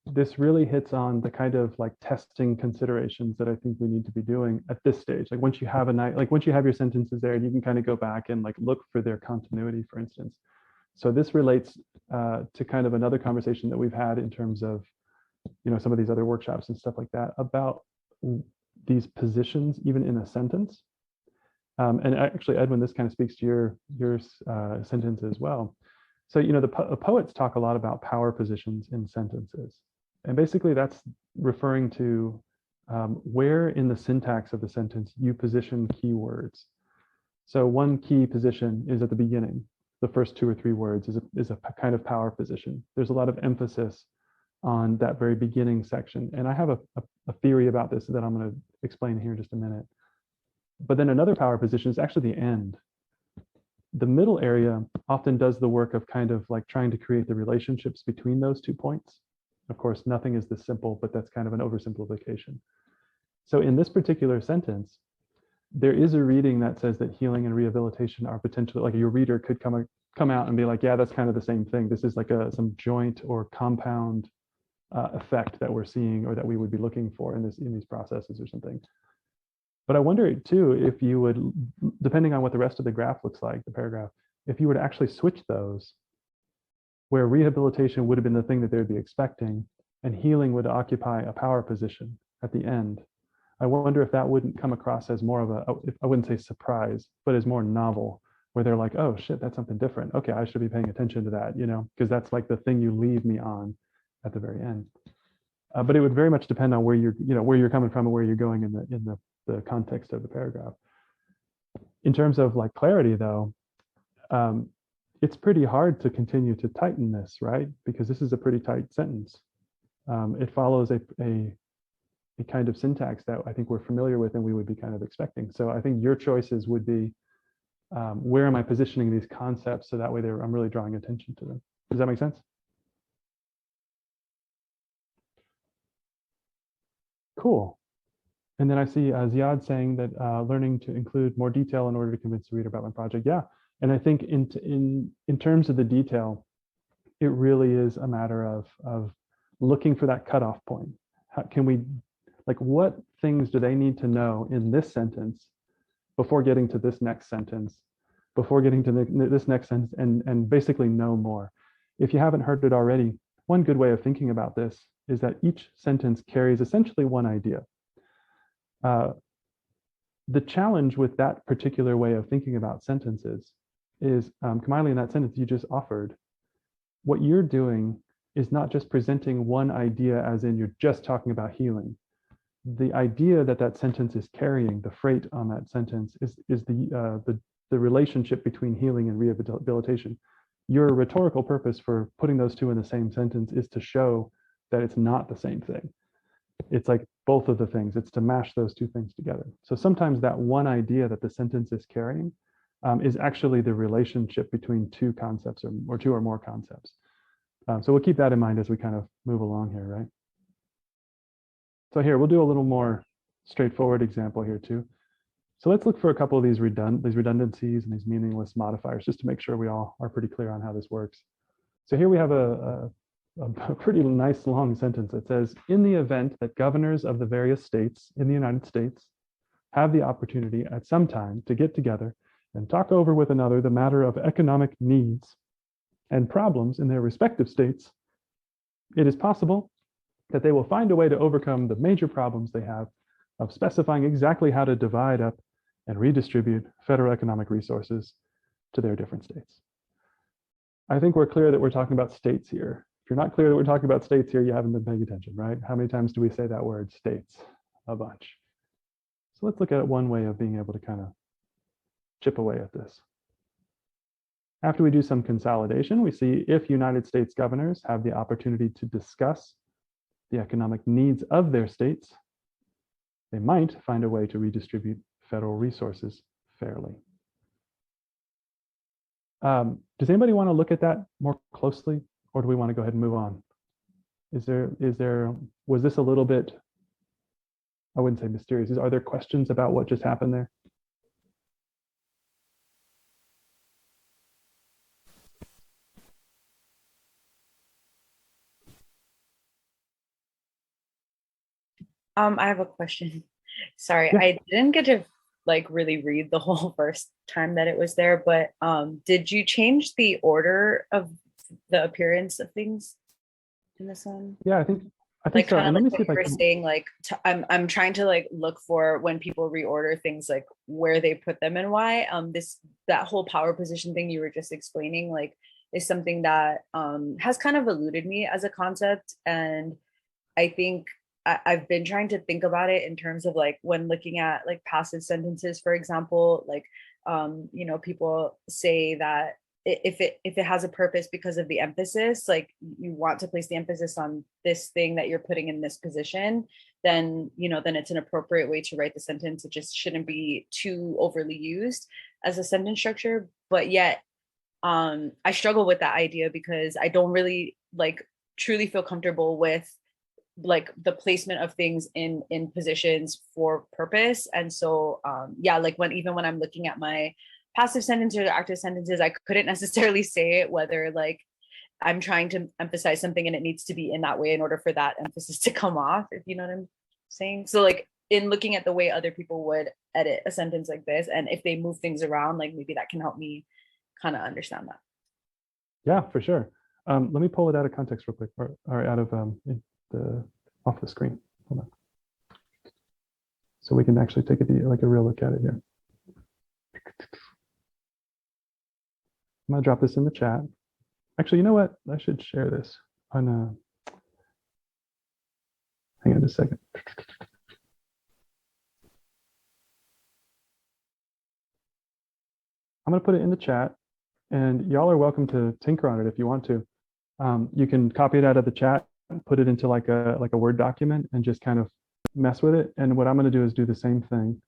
Speaker 2: this really hits on the kind of like testing considerations that I think we need to be doing at this stage. Like once you have once you have your sentences there, you can kind of go back and like look for their continuity, for instance. So this relates to kind of another conversation that we've had in terms of, some of these other workshops and stuff like that about these positions, even in a sentence. And actually, Edwin, this kind of speaks to your sentence as well. So, the poets talk a lot about power positions in sentences. And basically that's referring to where in the syntax of the sentence you position keywords. So one key position is at the beginning. The first 2 or 3 words is a kind of power position. There's a lot of emphasis on that very beginning section. And I have a theory about this that I'm going to explain here in just a minute. But then another power position is actually the end. The middle area often does the work of kind of like trying to create the relationships between those 2 points. Of course, nothing is this simple, but that's kind of an oversimplification. So in this particular sentence, there is a reading that says that healing and rehabilitation are potentially, like your reader could come out and be like, yeah, that's kind of the same thing. This is like some joint or compound effect that we're seeing, or that we would be looking for in these processes or something. But I wonder too, if you would, depending on what the rest of the graph looks like, the paragraph, if you were to actually switch those, where rehabilitation would have been the thing that they would be expecting, and healing would occupy a power position at the end. I wonder if that wouldn't come across as more of a, I wouldn't say surprise, but as more novel, where they're like, oh shit, that's something different. Okay, I should be paying attention to that, because that's like the thing you leave me on at the very end. But it would very much depend on where you're coming from and where you're going in the context of the paragraph. In terms of like clarity though, it's pretty hard to continue to tighten this, right? Because this is a pretty tight sentence. It follows a kind of syntax that I think we're familiar with and we would be kind of expecting. So I think your choices would be, where am I positioning these concepts so that way I'm really drawing attention to them. Does that make sense? Cool. And then I see Ziad saying that learning to include more detail in order to convince the reader about my project. Yeah, and I think in terms of the detail, it really is a matter of looking for that cutoff point. How can we, like, what things do they need to know in this sentence before getting to this next sentence, before getting to this next sentence, and basically know more. If you haven't heard it already, one good way of thinking about this is that each sentence carries essentially one idea. The challenge with that particular way of thinking about sentences is, Kamali, in that sentence you just offered, what you're doing is not just presenting one idea as in you're just talking about healing. The idea that sentence is carrying, the freight on that sentence, is the relationship between healing and rehabilitation. Your rhetorical purpose for putting those two in the same sentence is to show that it's not the same thing. It's like both of the things. It's to mash those two things together. So sometimes that one idea that the sentence is carrying is actually the relationship between two concepts or two or more concepts. So we'll keep that in mind as we kind of move along here, right? So here, we'll do a little more straightforward example here too. So let's look for a couple of these redundancies and these meaningless modifiers, just to make sure we all are pretty clear on how this works. So here we have a pretty nice long sentence that says, in the event that governors of the various states in the United States have the opportunity at some time to get together and talk over with another the matter of economic needs and problems in their respective states, it is possible that they will find a way to overcome the major problems they have of specifying exactly how to divide up and redistribute federal economic resources to their different states. I think we're clear that we're talking about states here. If you're not clear that we're talking about states here, you haven't been paying attention, right? How many times do we say that word, states? A bunch. So let's look at one way of being able to kind of chip away at this. After we do some consolidation, we see if United States governors have the opportunity to discuss the economic needs of their states, they might find a way to redistribute federal resources fairly. Does anybody want to look at that more closely, or do we want to go ahead and move on? Was this a little bit, I wouldn't say mysterious, are there questions about what just happened there?
Speaker 3: I have a question. Sorry,
Speaker 2: Yeah.
Speaker 3: I didn't get to like really read the whole first time that it was there, but did you change the order of the appearance of things in this one?
Speaker 2: Yeah, I think
Speaker 3: Like
Speaker 2: so.
Speaker 3: kind
Speaker 2: And
Speaker 3: of
Speaker 2: let me
Speaker 3: like
Speaker 2: see
Speaker 3: what
Speaker 2: if I
Speaker 3: you were
Speaker 2: can.
Speaker 3: saying, like I'm trying to like look for when people reorder things, like where they put them and why. That whole power position thing you were just explaining, like, is something that has kind of eluded me as a concept. And I think I've been trying to think about it in terms of like when looking at like passive sentences, for example, like people say that if it has a purpose because of the emphasis, like you want to place the emphasis on this thing that you're putting in this position, then it's an appropriate way to write the sentence. It just shouldn't be too overly used. as a sentence structure, but yet I struggle with that idea because I don't really like truly feel comfortable with like the placement of things in positions for purpose. And so yeah, like when I'm looking at my passive sentences or active sentences, I couldn't necessarily say it whether like I'm trying to emphasize something and it needs to be in that way in order for that emphasis to come off, if you know what I'm saying. So like in looking at the way other people would edit a sentence like this, and if they move things around, like maybe that can help me kind of understand that.
Speaker 2: Yeah, for sure. Let me pull it out of context real quick, or out of off the screen. Hold on. So we can actually take a real look at it here. I'm gonna drop this in the chat. Actually, you know what? I should share this on. Hang on a second. I'm gonna put it in the chat, and y'all are welcome to tinker on it if you want to. You can copy it out of the chat, put it into like a Word document, and just kind of mess with it. And what I'm going to do is do the same thing.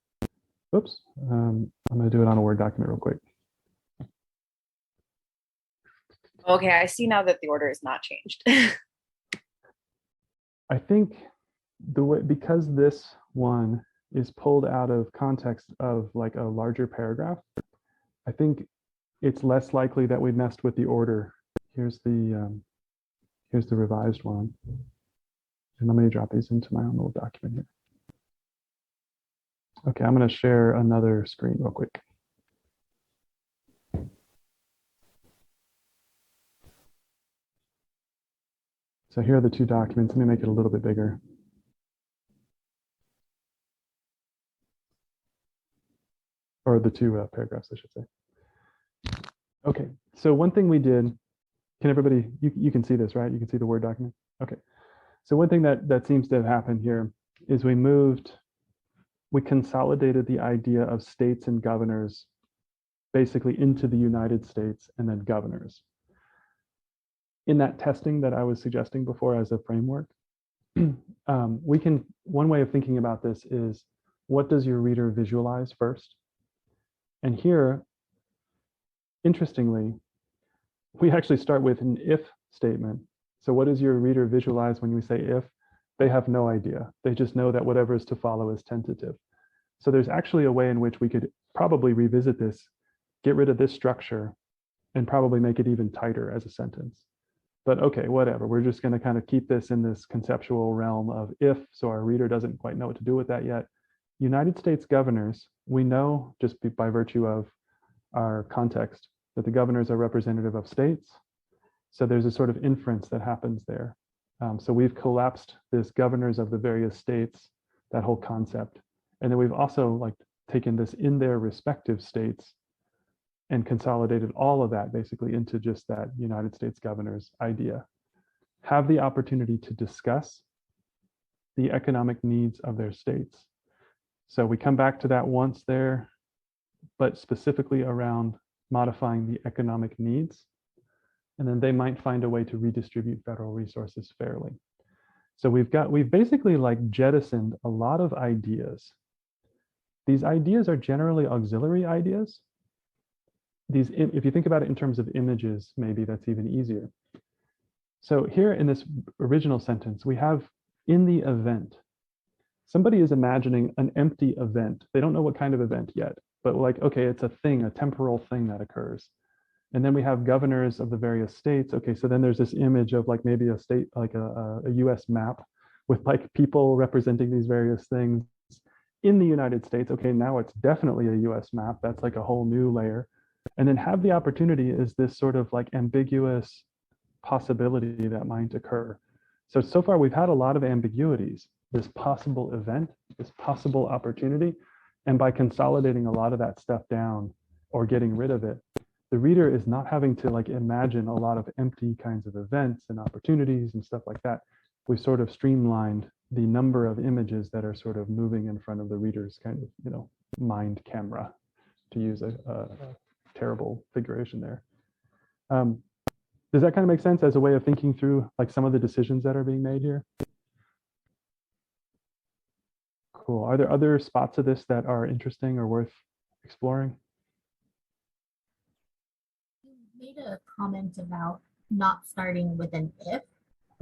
Speaker 2: Oops, I'm going to do it on a Word document real quick.
Speaker 3: Okay, I see now that the order is not changed.
Speaker 2: I think because this one is pulled out of context of like a larger paragraph, I think it's less likely that we messed with the order. Here's the revised one. And let me drop these into my own little document here. Okay, I'm going to share another screen real quick. So here are the two documents. Let me make it a little bit bigger. Or the two paragraphs, I should say. Okay, so one thing we did, can everybody, you can see this, right? You can see the Word document? Okay, so one thing that seems to have happened here is we consolidated the idea of states and governors basically into the United States and then governors. In that testing that I was suggesting before as a framework, one way of thinking about this is, what does your reader visualize first? And here, interestingly, we actually start with an if statement. So what does your reader visualize when we say if? They have no idea. They just know that whatever is to follow is tentative. So there's actually a way in which we could probably revisit this, get rid of this structure, and probably make it even tighter as a sentence. But okay, whatever. We're just going to kind of keep this in this conceptual realm of if, so our reader doesn't quite know what to do with that yet. United States governors, we know just by virtue of our context that the governors are representative of states. So there's a sort of inference that happens there. So we've collapsed this governors of the various states, that whole concept. And then we've also like taken this in their respective states and consolidated all of that basically into just that United States governors idea. Have the opportunity to discuss the economic needs of their states. So we come back to that once there, but specifically around modifying the economic needs. And then they might find a way to redistribute federal resources fairly. So we've basically like jettisoned a lot of ideas. These ideas are generally auxiliary ideas. If you think about it in terms of images, maybe that's even easier. So here in this original sentence, we have in the event. Somebody is imagining an empty event. They don't know what kind of event yet, but like, okay, it's a thing, a temporal thing that occurs. And then we have governors of the various states. Okay, so then there's this image of like maybe a state, like a US map with like people representing these various things in the United States. Okay, now it's definitely a US map. That's like a whole new layer. And then have the opportunity is this sort of like ambiguous possibility that might occur. So far we've had a lot of ambiguities, this possible event, this possible opportunity. And by consolidating a lot of that stuff down or getting rid of it, the reader is not having to like imagine a lot of empty kinds of events and opportunities and stuff like that. We've sort of streamlined the number of images that are sort of moving in front of the reader's kind of, mind camera, to use a terrible figuration there. Does that kind of make sense as a way of thinking through like some of the decisions that are being made here? Cool. Are there other spots of this that are interesting or worth exploring?
Speaker 4: made a comment about not starting with an if.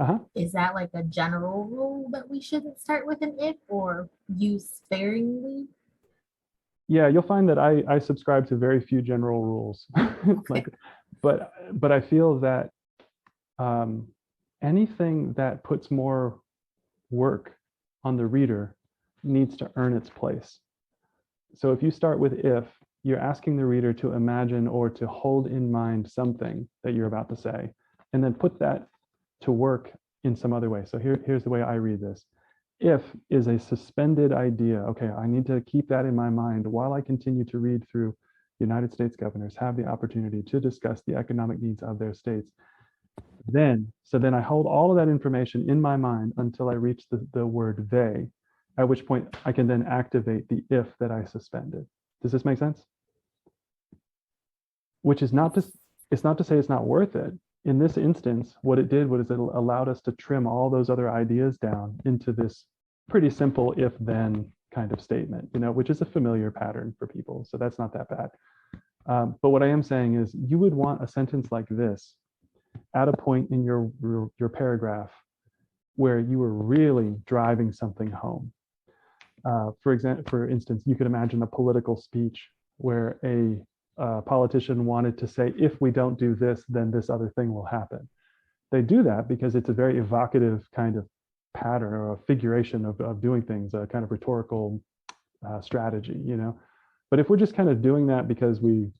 Speaker 2: Uh-huh.
Speaker 4: Is that like a general rule that we shouldn't start with an if or use sparingly?
Speaker 2: Yeah, you'll find that I subscribe to very few general rules. Like, but I feel that anything that puts more work on the reader needs to earn its place. So if you start with if, you're asking the reader to imagine or to hold in mind something that you're about to say, and then put that to work in some other way. So here's the way I read this. If is a suspended idea. Okay, I need to keep that in my mind while I continue to read through United States governors have the opportunity to discuss the economic needs of their states. Then I hold all of that information in my mind until I reach the word they, at which point I can then activate the if that I suspended. Does this make sense? Which is not to, it's not to say it's not worth it. In this instance, what it did was it allowed us to trim all those other ideas down into this pretty simple if then kind of statement, which is a familiar pattern for people. So that's not that bad. But what I am saying is you would want a sentence like this at a point in your paragraph where you were really driving something home. For instance, you could imagine a political speech where a politician wanted to say, if we don't do this, then this other thing will happen. They do that because it's a very evocative kind of pattern or a figuration of doing things, a kind of rhetorical strategy, But if we're just kind of doing that because we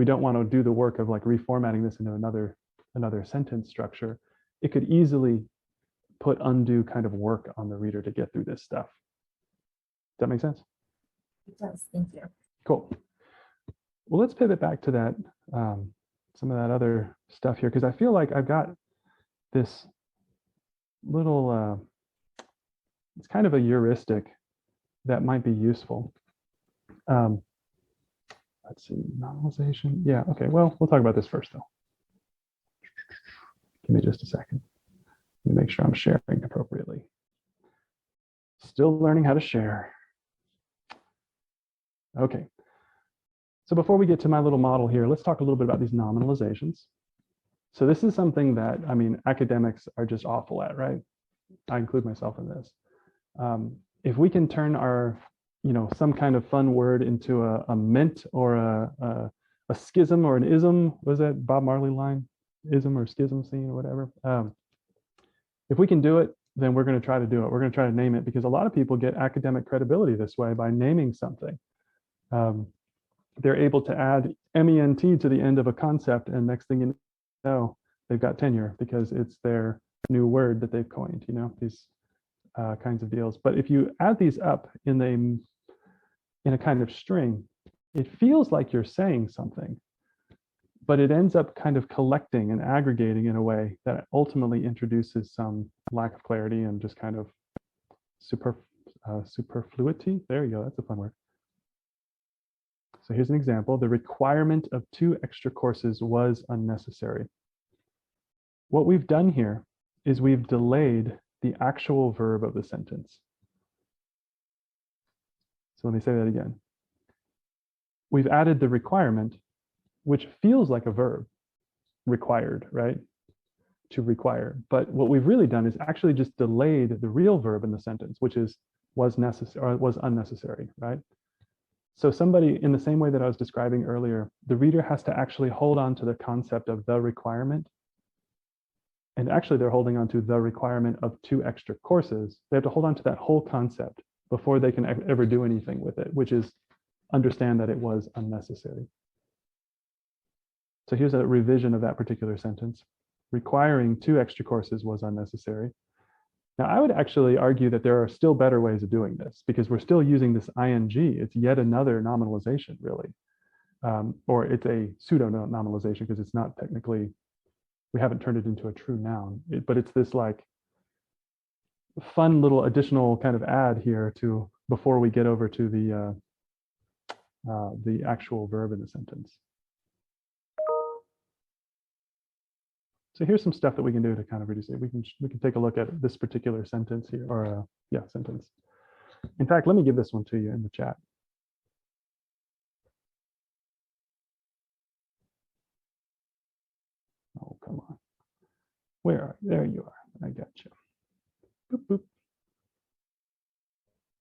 Speaker 2: don't want to do the work of like reformatting this into another sentence structure, it could easily put undue kind of work on the reader to get through this stuff. Does that make sense?
Speaker 4: It does. Thank you.
Speaker 2: Cool. Well, let's pivot back to that, some of that other stuff here, because I feel like I've got this little, it's kind of a heuristic that might be useful. Let's see, nominalization. Yeah, okay, well, we'll talk about this first though. Give me just a second. Let me make sure I'm sharing appropriately. Still learning how to share. Okay. So before we get to my little model here, let's talk a little bit about these nominalizations. So this is something that, academics are just awful at, right? I include myself in this. If we can turn our, some kind of fun word into a mint or a schism or an ism, was that Bob Marley line? Ism or schism scene or whatever. If we can do it, then we're going to try to do it. We're going to try to name it because a lot of people get academic credibility this way by naming something. They're able to add MENT to the end of a concept, and next thing you know, they've got tenure because it's their new word that they've coined, these kinds of deals. But if you add these up in a kind of string, it feels like you're saying something, but it ends up kind of collecting and aggregating in a way that ultimately introduces some lack of clarity and just kind of superfluity. There you go, that's a fun word. So here's an example. The requirement of 2 extra courses was unnecessary. What we've done here is we've delayed the actual verb of the sentence. So let me say that again. We've added the requirement, which feels like a verb, required, right? To require. But what we've really done is actually just delayed the real verb in the sentence, which is was necessary or was unnecessary, right? So somebody, in the same way that I was describing earlier, the reader has to actually hold on to the concept of the requirement. And actually they're holding on to the requirement of 2 extra courses. They have to hold on to that whole concept before they can ever do anything with it, which is understand that it was unnecessary. So here's a revision of that particular sentence. Requiring 2 extra courses was unnecessary. Now, I would actually argue that there are still better ways of doing this because we're still using this ing. It's yet another nominalization, really. Or it's a pseudo nominalization because it's not technically, we haven't turned it into a true noun, but it's this like fun little additional kind of add here to before we get over to the actual verb in the sentence. So here's some stuff that we can do to kind of reduce it. We can take a look at this particular sentence here, or sentence. In fact, let me give this one to you in the chat. There you are. I got you. Boop, boop.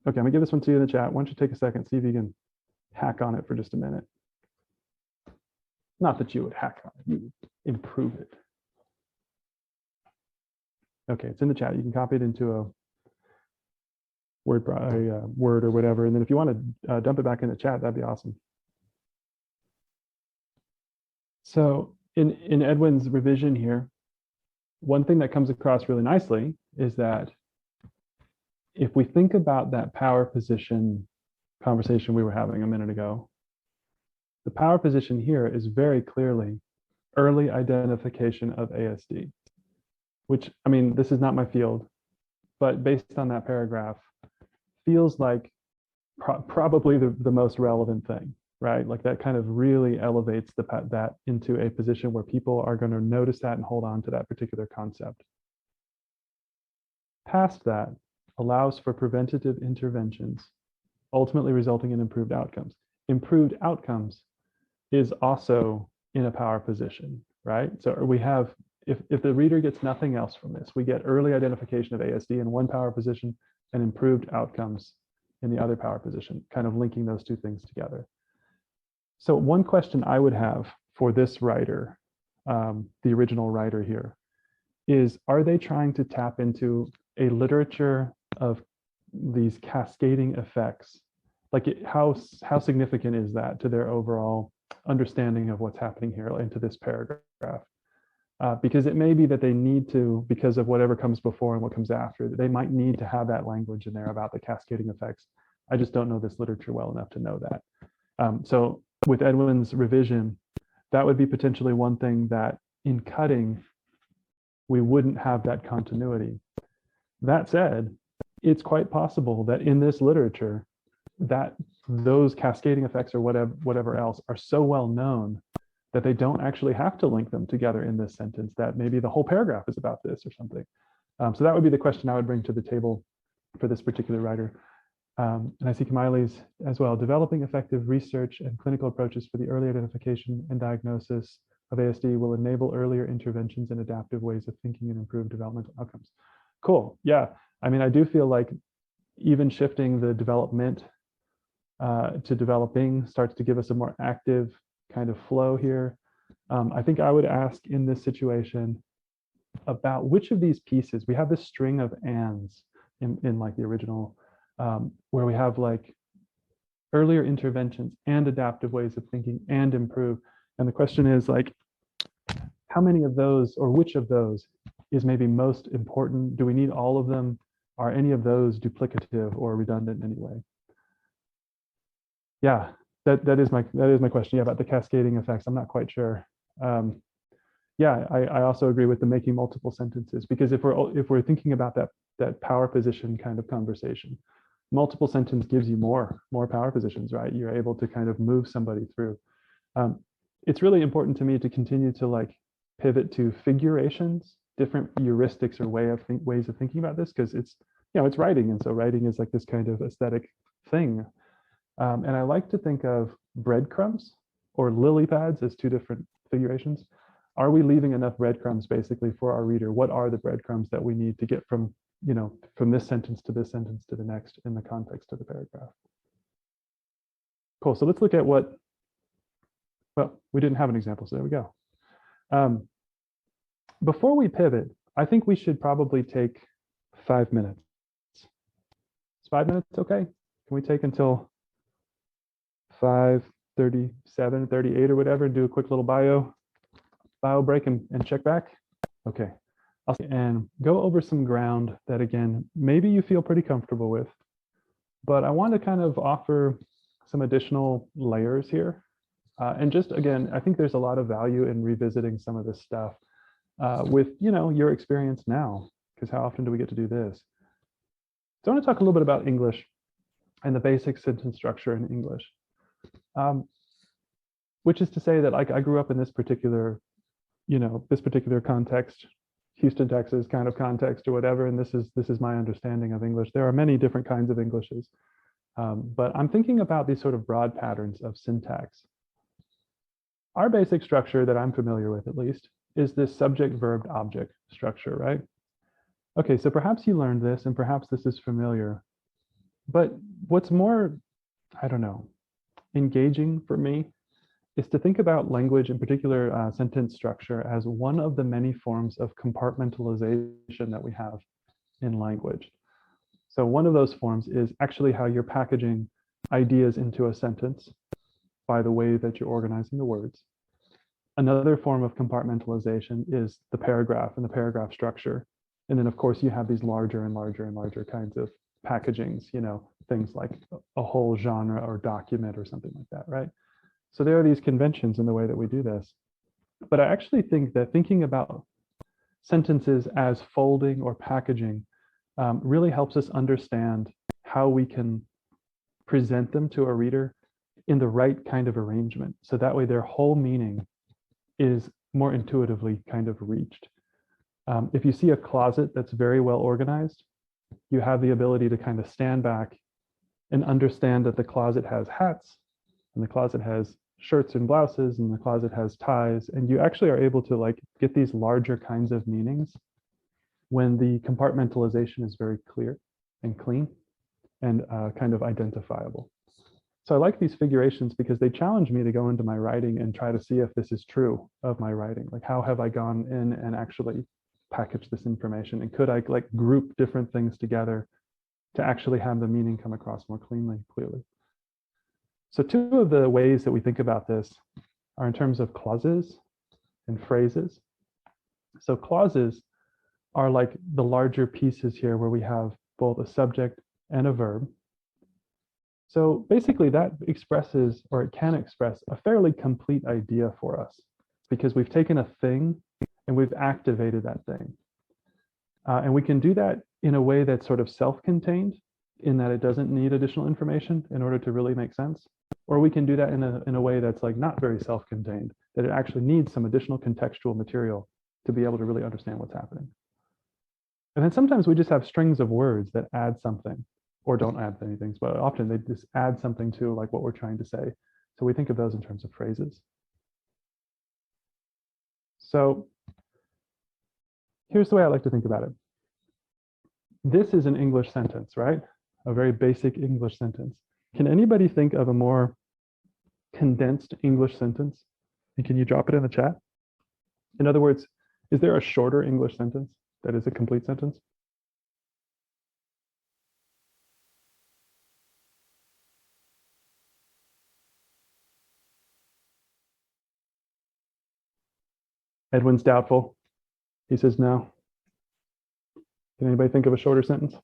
Speaker 2: Okay, I'm gonna give this one to you in the chat. Why don't you take a second, see if you can hack on it for just a minute. Not that you would hack on it, you would improve it. Okay, it's in the chat. You can copy it into a Word or whatever. And then if you want to dump it back in the chat, that'd be awesome. So in Edwin's revision here, one thing that comes across really nicely is that if we think about that power position conversation we were having a minute ago, the power position here is very clearly early identification of ASD, which, I mean, this is not my field, but based on that paragraph, feels like probably the most relevant thing, right? Like that kind of really elevates that into a position where people are going to notice that and hold on to that particular concept. Past that allows for preventative interventions, ultimately resulting in improved outcomes. Improved outcomes is also in a power position, right? So we have, if the reader gets nothing else from this, we get early identification of ASD in one power position and improved outcomes in the other power position, kind of linking those two things together. So one question I would have for this writer, the original writer here, is are they trying to tap into a literature of these cascading effects? Like how significant is that to their overall understanding of what's happening here into this paragraph? Because it may be that they need to, because of whatever comes before and what comes after, they might need to have that language in there about the cascading effects. I just don't know this literature well enough to know that. So with Edwin's revision, that would be potentially one thing that in cutting, we wouldn't have that continuity. That said, it's quite possible that in this literature, that those cascading effects or whatever else are so well known that they don't actually have to link them together in this sentence, that maybe the whole paragraph is about this or something. So that would be the question I would bring to the table for this particular writer. And I see Kamili's as well. Developing effective research and clinical approaches for the early identification and diagnosis of ASD will enable earlier interventions and adaptive ways of thinking and improve developmental outcomes. Cool. Yeah. I mean, I do feel like even shifting the development to developing starts to give us a more active kind of flow here. I think I would ask in this situation about which of these pieces, we have this string of ands in like the original, where we have like earlier interventions and adaptive ways of thinking and improve. And the question is like, how many of those or which of those is maybe most important? Do we need all of them? Are any of those duplicative or redundant anyway? Yeah, that is my question. Yeah, about the cascading effects. I'm not quite sure. Yeah, I also agree with the making multiple sentences, because if we're thinking about that power position kind of conversation, multiple sentence gives you more power positions, right? You're able to kind of move somebody through. It's really important to me to continue to like pivot to figurations, different heuristics or ways of thinking about this, because it's writing, and so writing is like this kind of aesthetic thing. And I like to think of breadcrumbs or lily pads as two different figurations. Are we leaving enough breadcrumbs basically for our reader? What are the breadcrumbs that we need to get from this sentence to this sentence to the next in the context of the paragraph? Cool. So let's look at well, we didn't have an example, so there we go. Before we pivot, I think we should probably take 5 minutes. Is 5 minutes okay? Can we take until 5:37, 38 or whatever, and do a quick little bio break and check back? Okay. And go over some ground that, again, maybe you feel pretty comfortable with, but I want to kind of offer some additional layers here. And just, again, I think there's a lot of value in revisiting some of this stuff with, your experience now, because how often do we get to do this? So I want to talk a little bit about English and the basic sentence structure in English. Which is to say that like I grew up in this particular context, Houston, Texas kind of context or whatever, and this is my understanding of English. There are many different kinds of Englishes, but I'm thinking about these sort of broad patterns of syntax. Our basic structure that I'm familiar with, at least, is this subject-verb-object structure, right? Okay, so perhaps you learned this and perhaps this is familiar, but what's more, I don't know, engaging for me is to think about language, in particular sentence structure, as one of the many forms of compartmentalization that we have in language. So one of those forms is actually how you're packaging ideas into a sentence by the way that you're organizing the words. Another form of compartmentalization is the paragraph and the paragraph structure. And then of course you have these larger and larger and larger kinds of packagings, you know, things like a whole genre or document or something like that, right? So there are these conventions in the way that we do this. But I actually think that thinking about sentences as folding or packaging really helps us understand how we can present them to a reader in the right kind of arrangement. So that way their whole meaning is more intuitively kind of reached. If you see a closet that's very well organized, you have the ability to kind of stand back and understand that the closet has hats and the closet has shirts and blouses and the closet has ties, and you actually are able to like get these larger kinds of meanings when the compartmentalization is very clear and clean and kind of identifiable. So I like these figurations because they challenge me to go into my writing and try to see if this is true of my writing. Like, how have I gone in and actually packaged this information? And could I like group different things together to actually have the meaning come across more clearly? So two of the ways that we think about this are in terms of clauses and phrases. So clauses are like the larger pieces here where we have both a subject and a verb. So basically that expresses, or it can express, a fairly complete idea for us because we've taken a thing and we've activated that thing. And we can do that in a way that's sort of self-contained, in that it doesn't need additional information in order to really make sense. Or we can do that in a way that's like not very self-contained, that it actually needs some additional contextual material to be able to really understand what's happening. And then sometimes we just have strings of words that add something or don't add anything, but often they just add something to like what we're trying to say. So we think of those in terms of phrases. So here's the way I like to think about it. This is an English sentence, right? A very basic English sentence. Can anybody think of a more condensed English sentence? And can you drop it in the chat? In other words, is there a shorter English sentence that is a complete sentence? Edwin's doubtful. He says no. Can anybody think of a shorter sentence?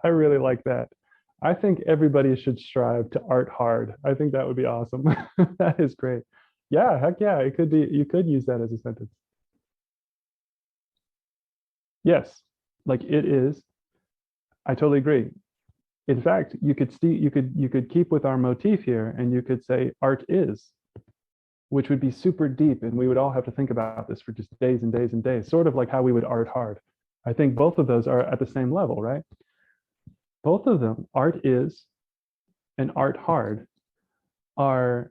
Speaker 2: I really like that. I think everybody should strive to art hard. I think that would be awesome. That is great. Yeah, heck yeah, it could be, you could use that as a sentence. Yes, like it is. I totally agree. In fact, you could keep with our motif here and you could say art is, which would be super deep, and we would all have to think about this for just days and days and days, sort of like how we would art hard. I think both of those are at the same level, right? Both of them, art is and art hard, are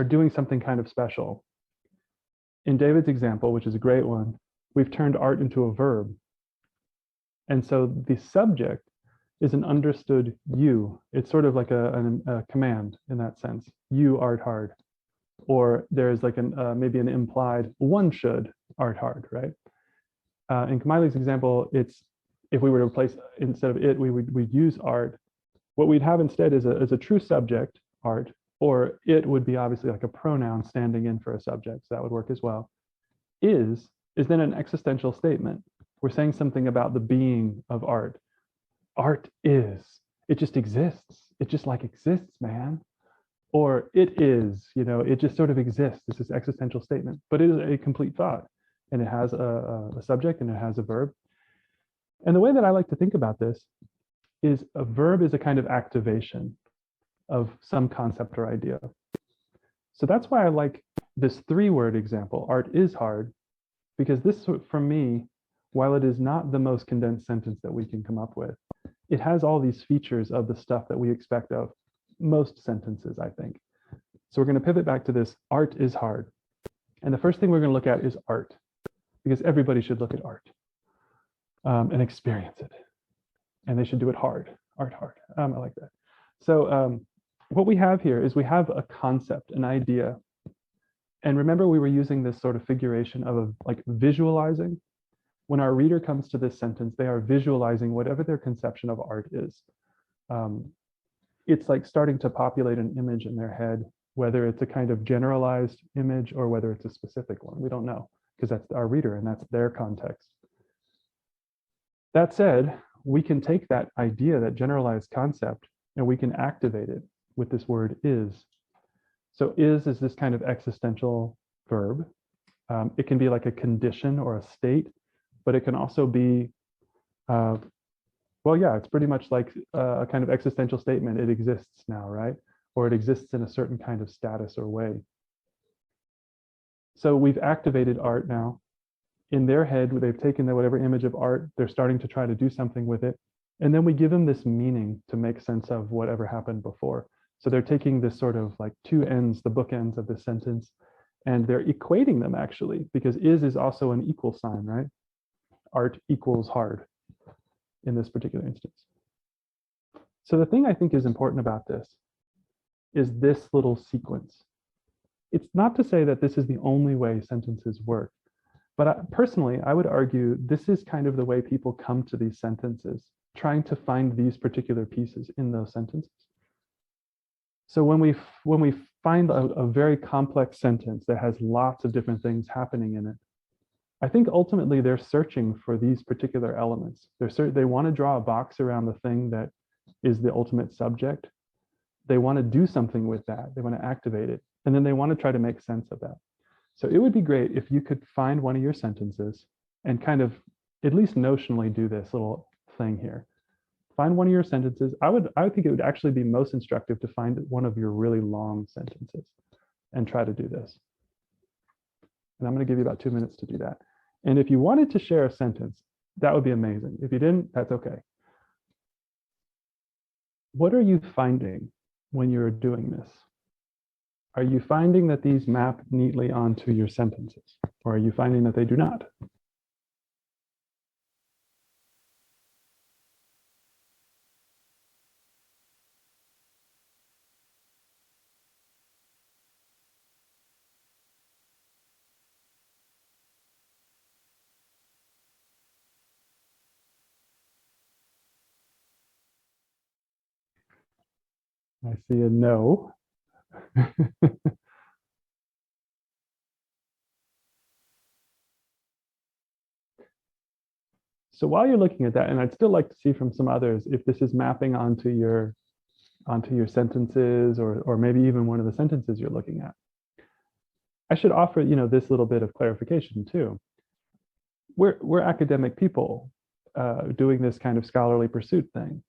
Speaker 2: doing something kind of special. In David's example, which is a great one, we've turned art into a verb. And so the subject is an understood you. It's sort of like a command in that sense. You art hard. Or there's like maybe an implied one should art hard, right? In Kamili's example, it's if we were to replace, instead of it, we'd use art. What we'd have instead is a true subject, art, or it would be obviously like a pronoun standing in for a subject, so that would work as well. Is then an existential statement. We're saying something about the being of art. Art is, it just exists. It just like exists, man. Or it is, you know, it just sort of exists. It's this existential statement, but it is a complete thought. And it has a subject and it has a verb. And the way that I like to think about this is a verb is a kind of activation of some concept or idea. So that's why I like this 3-word example, art is hard, because this, for me, while it is not the most condensed sentence that we can come up with, it has all these features of the stuff that we expect of most sentences, I think. So we're going to pivot back to this, art is hard. And the first thing we're going to look at is art, because everybody should look at art and experience it. And they should do it hard, art hard. I like that. So what we have here is we have a concept, an idea. And remember, we were using this sort of figuration of like visualizing. When our reader comes to this sentence, they are visualizing whatever their conception of art is. It's like starting to populate an image in their head, whether it's a kind of generalized image or whether it's a specific one. We don't know, because that's our reader and that's their context. That said, we can take that idea, that generalized concept, and we can activate it with this word is. So is this kind of existential verb. It can be like a condition or a state, but it can also be, well, yeah, it's pretty much like a kind of existential statement. It exists now, right? Or it exists in a certain kind of status or way. So we've activated art now. In their head, they've taken whatever image of art, they're starting to try to do something with it. And then we give them this meaning to make sense of whatever happened before. So they're taking this sort of like two ends, the bookends of the sentence, and they're equating them actually, because is also an equal sign, right? Art equals hard in this particular instance. So the thing I think is important about this is this little sequence. It's not to say that this is the only way sentences work, but personally, I would argue this is kind of the way people come to these sentences, trying to find these particular pieces in those sentences. So when we find a very complex sentence that has lots of different things happening in it, I think ultimately they're searching for these particular elements. They want to draw a box around the thing that is the ultimate subject. They want to do something with that. They want to activate it. And then they want to try to make sense of that. So it would be great if you could find one of your sentences and kind of at least notionally do this little thing here. Find one of your sentences. I would think it would actually be most instructive to find one of your really long sentences and try to do this. And I'm going to give you about 2 minutes to do that. And if you wanted to share a sentence, that would be amazing. If you didn't, that's okay. What are you finding when you're doing this? Are you finding that these map neatly onto your sentences? Or are you finding that they do not? I see a no. So while you're looking at that, and I'd still like to see from some others if this is mapping onto your sentences or maybe even one of the sentences you're looking at. I should offer, this little bit of clarification too. We're academic people doing this kind of scholarly pursuit thing.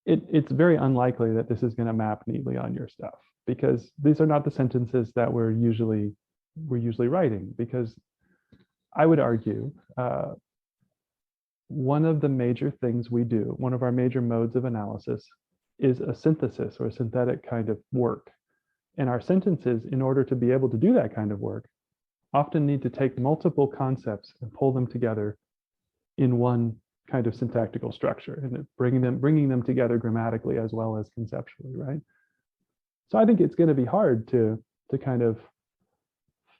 Speaker 2: It's very unlikely that this is going to map neatly on your stuff, because these are not the sentences that we're usually writing. Because I would argue one of the major things we do, one of our major modes of analysis, is a synthesis or a synthetic kind of work. And our sentences, in order to be able to do that kind of work, often need to take multiple concepts and pull them together in one kind of syntactical structure, and bringing them together grammatically as well as conceptually, right? So I think it's going to be hard to kind of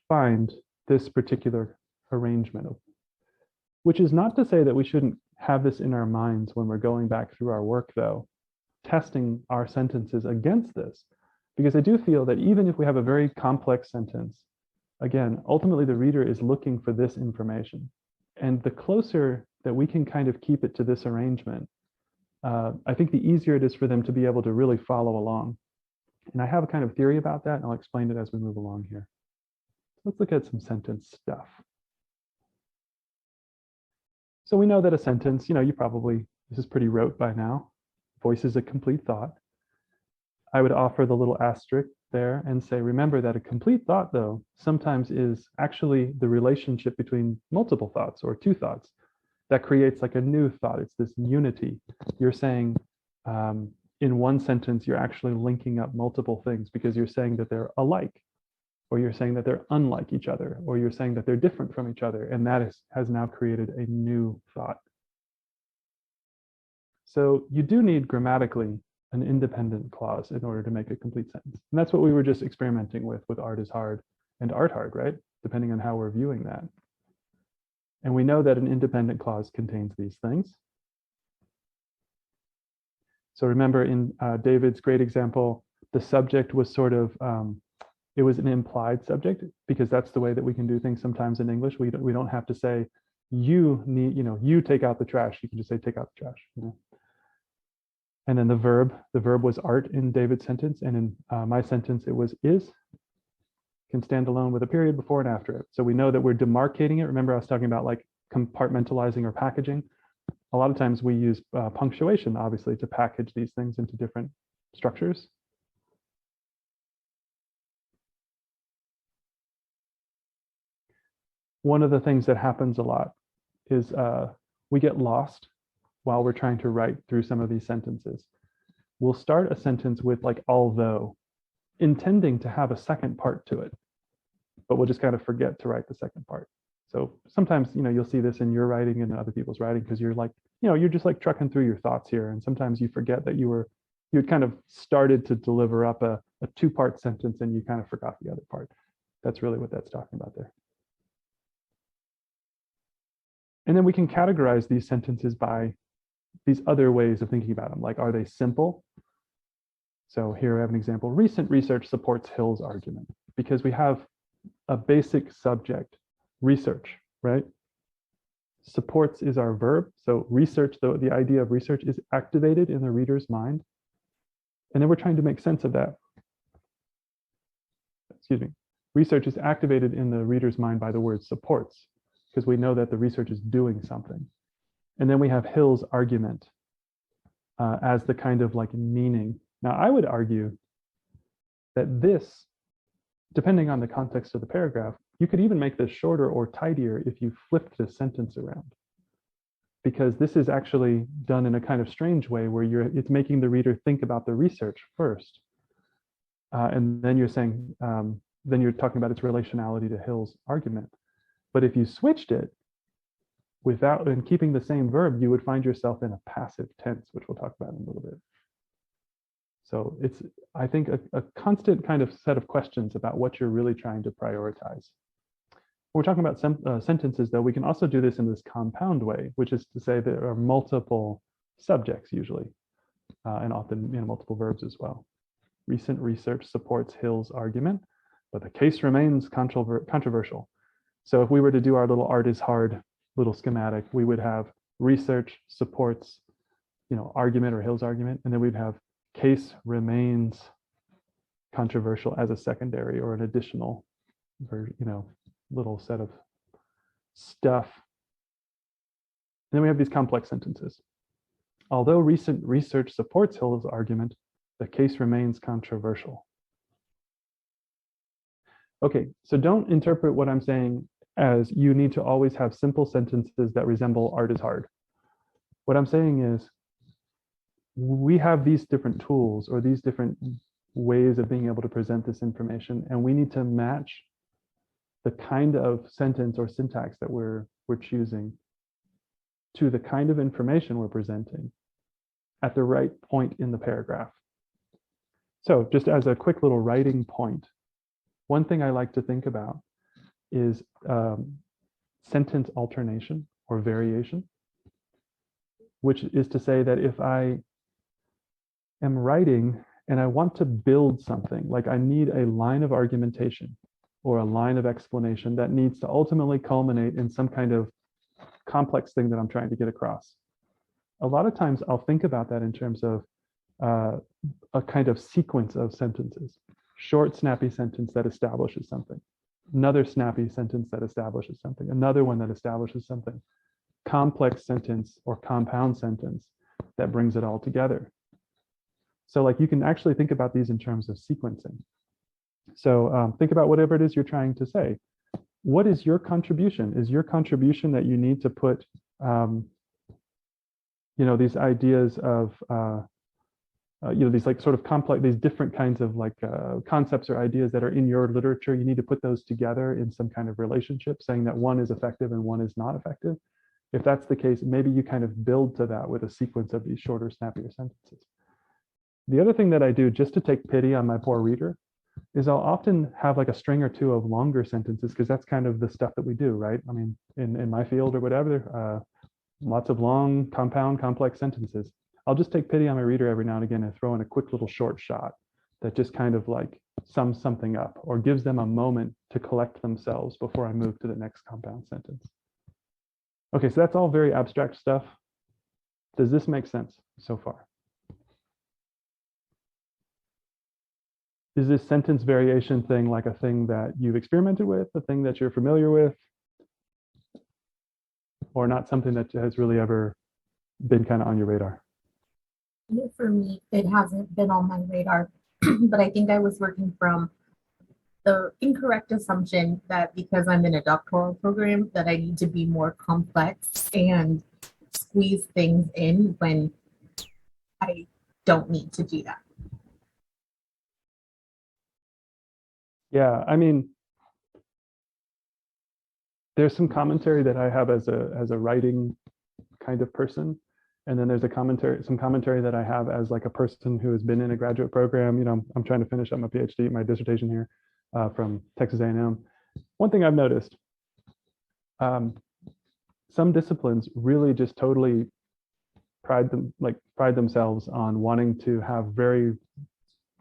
Speaker 2: find this particular arrangement, which is not to say that we shouldn't have this in our minds when we're going back through our work, though, testing our sentences against this, because I do feel that even if we have a very complex sentence, again, ultimately the reader is looking for this information. And the closer that we can kind of keep it to this arrangement, I think the easier it is for them to be able to really follow along. And I have a kind of theory about that, and I'll explain it as we move along here. Let's look at some sentence stuff. So we know that a sentence, you probably, this is pretty rote by now, voices a complete thought. I would offer the little asterisk there and say, remember that a complete thought, though, sometimes is actually the relationship between multiple thoughts or two thoughts that creates like a new thought. It's this unity. You're saying in one sentence, you're actually linking up multiple things because you're saying that they're alike, or you're saying that they're unlike each other, or you're saying that they're different from each other. And that has now created a new thought. So you do need grammatically an independent clause in order to make a complete sentence. And that's what we were just experimenting with art is hard and art hard, right? Depending on how we're viewing that. And we know that an independent clause contains these things. So remember in David's great example, the subject was sort of, it was an implied subject because that's the way that we can do things sometimes in English. We don't have to say, you need, you take out the trash. You can just say, take out the trash. And then the verb was art in David's sentence. And in my sentence, it was is. Can stand alone with a period before and after it. So we know that we're demarcating it. Remember I was talking about like compartmentalizing or packaging. A lot of times we use punctuation, obviously, to package these things into different structures. One of the things that happens a lot is we get lost while we're trying to write through some of these sentences. We'll start a sentence with like although, intending to have a second part to it, but we'll just kind of forget to write the second part. So sometimes, you'll see this in your writing and other people's writing because you're like, you're just like trucking through your thoughts here. And sometimes you forget that you'd kind of started to deliver up a two-part sentence and you kind of forgot the other part. That's really what that's talking about there. And then we can categorize these sentences by these other ways of thinking about them. Like, are they simple? So here I have an example. Recent research supports Hill's argument because we have a basic subject, research, right? Supports is our verb. So research, the idea of research is activated in the reader's mind. And then we're trying to make sense of that. Excuse me. Research is activated in the reader's mind by the word supports because we know that the research is doing something. And then we have Hill's argument as the kind of like meaning. Now, I would argue that this, depending on the context of the paragraph, you could even make this shorter or tidier if you flipped the sentence around. Because this is actually done in a kind of strange way where it's making the reader think about the research first. And then you're saying, then you're talking about its relationality to Hill's argument. But if you switched it, without and keeping the same verb, you would find yourself in a passive tense, which we'll talk about in a little bit. So it's, I think, a constant kind of set of questions about what you're really trying to prioritize. When we're talking about sentences, though, we can also do this in this compound way, which is to say there are multiple subjects usually, and often multiple verbs as well. Recent research supports Hill's argument, but the case remains controversial. So if we were to do our little art is hard little schematic, we would have research supports, argument or Hill's argument, and then we'd have case remains controversial as a secondary or an additional, little set of stuff. And then we have these complex sentences. Although recent research supports Hill's argument, the case remains controversial. Okay, so don't interpret what I'm saying as you need to always have simple sentences that resemble art is hard. What I'm saying is we have these different tools or these different ways of being able to present this information, and we need to match the kind of sentence or syntax that we're choosing to the kind of information we're presenting at the right point in the paragraph. So just as a quick little writing point, one thing I like to think about is sentence alternation or variation, which is to say that if I am writing and I want to build something, like I need a line of argumentation or a line of explanation that needs to ultimately culminate in some kind of complex thing that I'm trying to get across. A lot of times I'll think about that in terms of a kind of sequence of sentences. Short, snappy sentence that establishes something. Another snappy sentence that establishes something. Another one that establishes something. complex sentence or compound sentence that brings it all together. So like you can actually think about these in terms of sequencing. So think about whatever it is you're trying to say. What is your contribution? Is your contribution that you need to put, these ideas of, these like sort of complex, these different kinds of like concepts or ideas that are in your literature, you need to put those together in some kind of relationship, saying that one is effective and one is not effective. If that's the case, maybe you kind of build to that with a sequence of these shorter, snappier sentences. The other thing that I do, just to take pity on my poor reader, is I'll often have like a string or two of longer sentences, because that's kind of the stuff that we do, right? I mean, in my field or whatever, lots of long, compound, complex sentences. I'll just take pity on my reader every now and again and throw in a quick little short shot that just kind of like sums something up or gives them a moment to collect themselves before I move to the next compound sentence. Okay, so that's all very abstract stuff. Does this make sense so far? Is this sentence variation thing like a thing that you've experimented with, a thing that you're familiar with, or not something that has really ever been kind of on your radar?
Speaker 4: For me, it hasn't been on my radar, but I think I was working from the incorrect assumption that because I'm in a doctoral program that I need to be more complex and squeeze things in when I don't need to do that.
Speaker 2: Yeah, I mean, there's some commentary that I have as a writing kind of person. And then there's some commentary that I have as like a person who has been in a graduate program. I'm trying to finish up my PhD, my dissertation here from Texas A&M. One thing I've noticed, some disciplines really just totally pride themselves on wanting to have very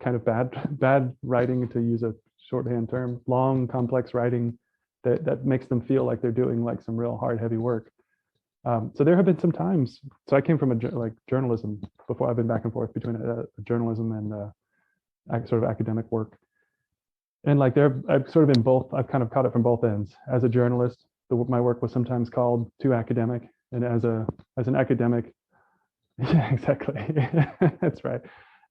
Speaker 2: kind of bad writing, to use a shorthand term, long, complex writing that makes them feel like they're doing like some real hard, heavy work. So there have been some times. So I came from journalism before. I've been back and forth between journalism and sort of academic work. And like I've sort of been both. I've kind of caught it from both ends. As a journalist, my work was sometimes called too academic, and as an academic, yeah, exactly, that's right.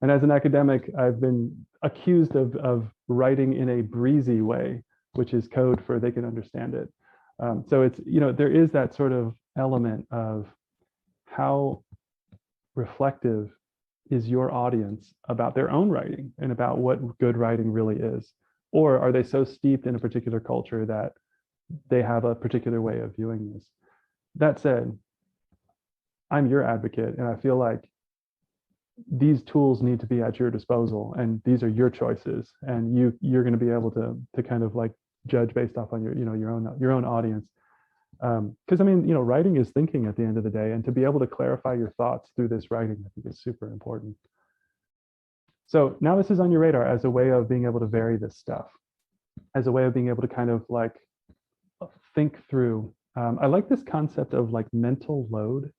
Speaker 2: And as an academic, I've been accused of writing in a breezy way, which is code for they can understand it. So it's, there is that sort of element of how reflective is your audience about their own writing and about what good writing really is. Or are they so steeped in a particular culture that they have a particular way of viewing this? That said, I'm your advocate, and I feel like these tools need to be at your disposal, and these are your choices, and you're going to be able to kind of like judge based off on your own audience. Because I mean, writing is thinking at the end of the day, and to be able to clarify your thoughts through this writing, I think is super important. So now this is on your radar as a way of being able to vary this stuff, as a way of being able to kind of like think through. I like this concept of like mental load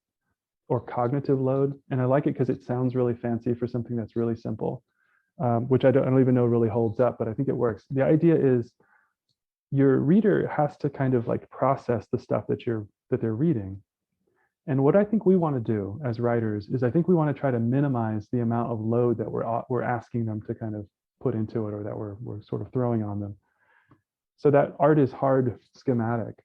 Speaker 2: or cognitive load, and I like it because it sounds really fancy for something that's really simple, which I don't even know really holds up, but I think it works. The idea is your reader has to kind of like process the stuff that they're reading. And what I think we want to do as writers is I think we want to try to minimize the amount of load that we're asking them to kind of put into it, or that we're sort of throwing on them. So that art is hard schematic.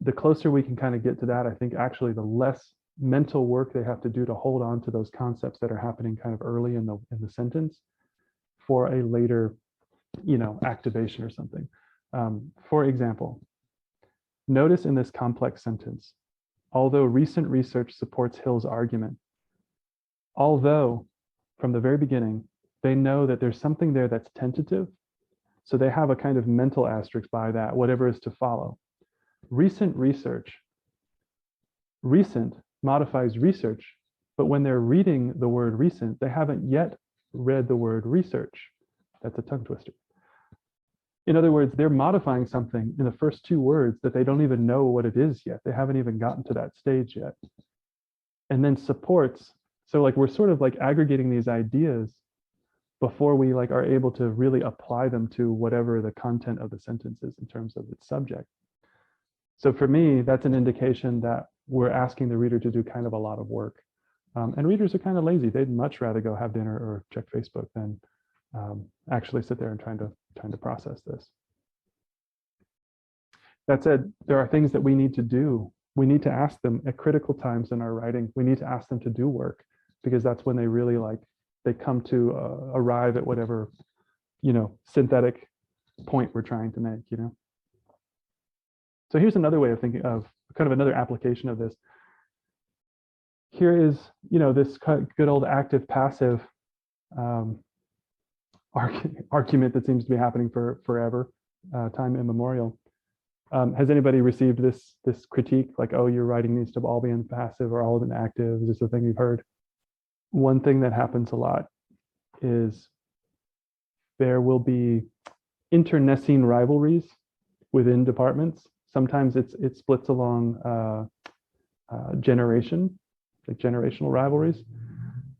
Speaker 2: The closer we can kind of get to that, I think actually the less mental work they have to do to hold on to those concepts that are happening kind of early in the sentence for a later, activation or something. For example, notice in this complex sentence, although recent research supports Hill's argument, although from the very beginning, they know that there's something there that's tentative, so they have a kind of mental asterisk by that, whatever is to follow. Recent modifies research, but when they're reading the word recent, they haven't yet read the word research. That's a tongue twister. In other words, they're modifying something in the first two words that they don't even know what it is yet. They haven't even gotten to that stage yet. And then supports, so like we're sort of like aggregating these ideas before we like are able to really apply them to whatever the content of the sentence is in terms of its subject. So for me, that's an indication that we're asking the reader to do kind of a lot of work. And readers are kind of lazy. They'd much rather go have dinner or check Facebook than actually sit there and trying to process this. That said, there are things that we need to do. We need to ask them at critical times in our writing. We need to ask them to do work, because that's when they really they come to arrive at whatever, synthetic point we're trying to make, So here's another way of thinking of kind of another application of this. Here is, this good old active passive argument that seems to be happening for forever, time immemorial. Has anybody received this critique, like, oh, your writing needs to all be in passive or all in active? Is this a thing you've heard? One thing that happens a lot is there will be internecine rivalries within departments. Sometimes it splits along generation, like generational rivalries.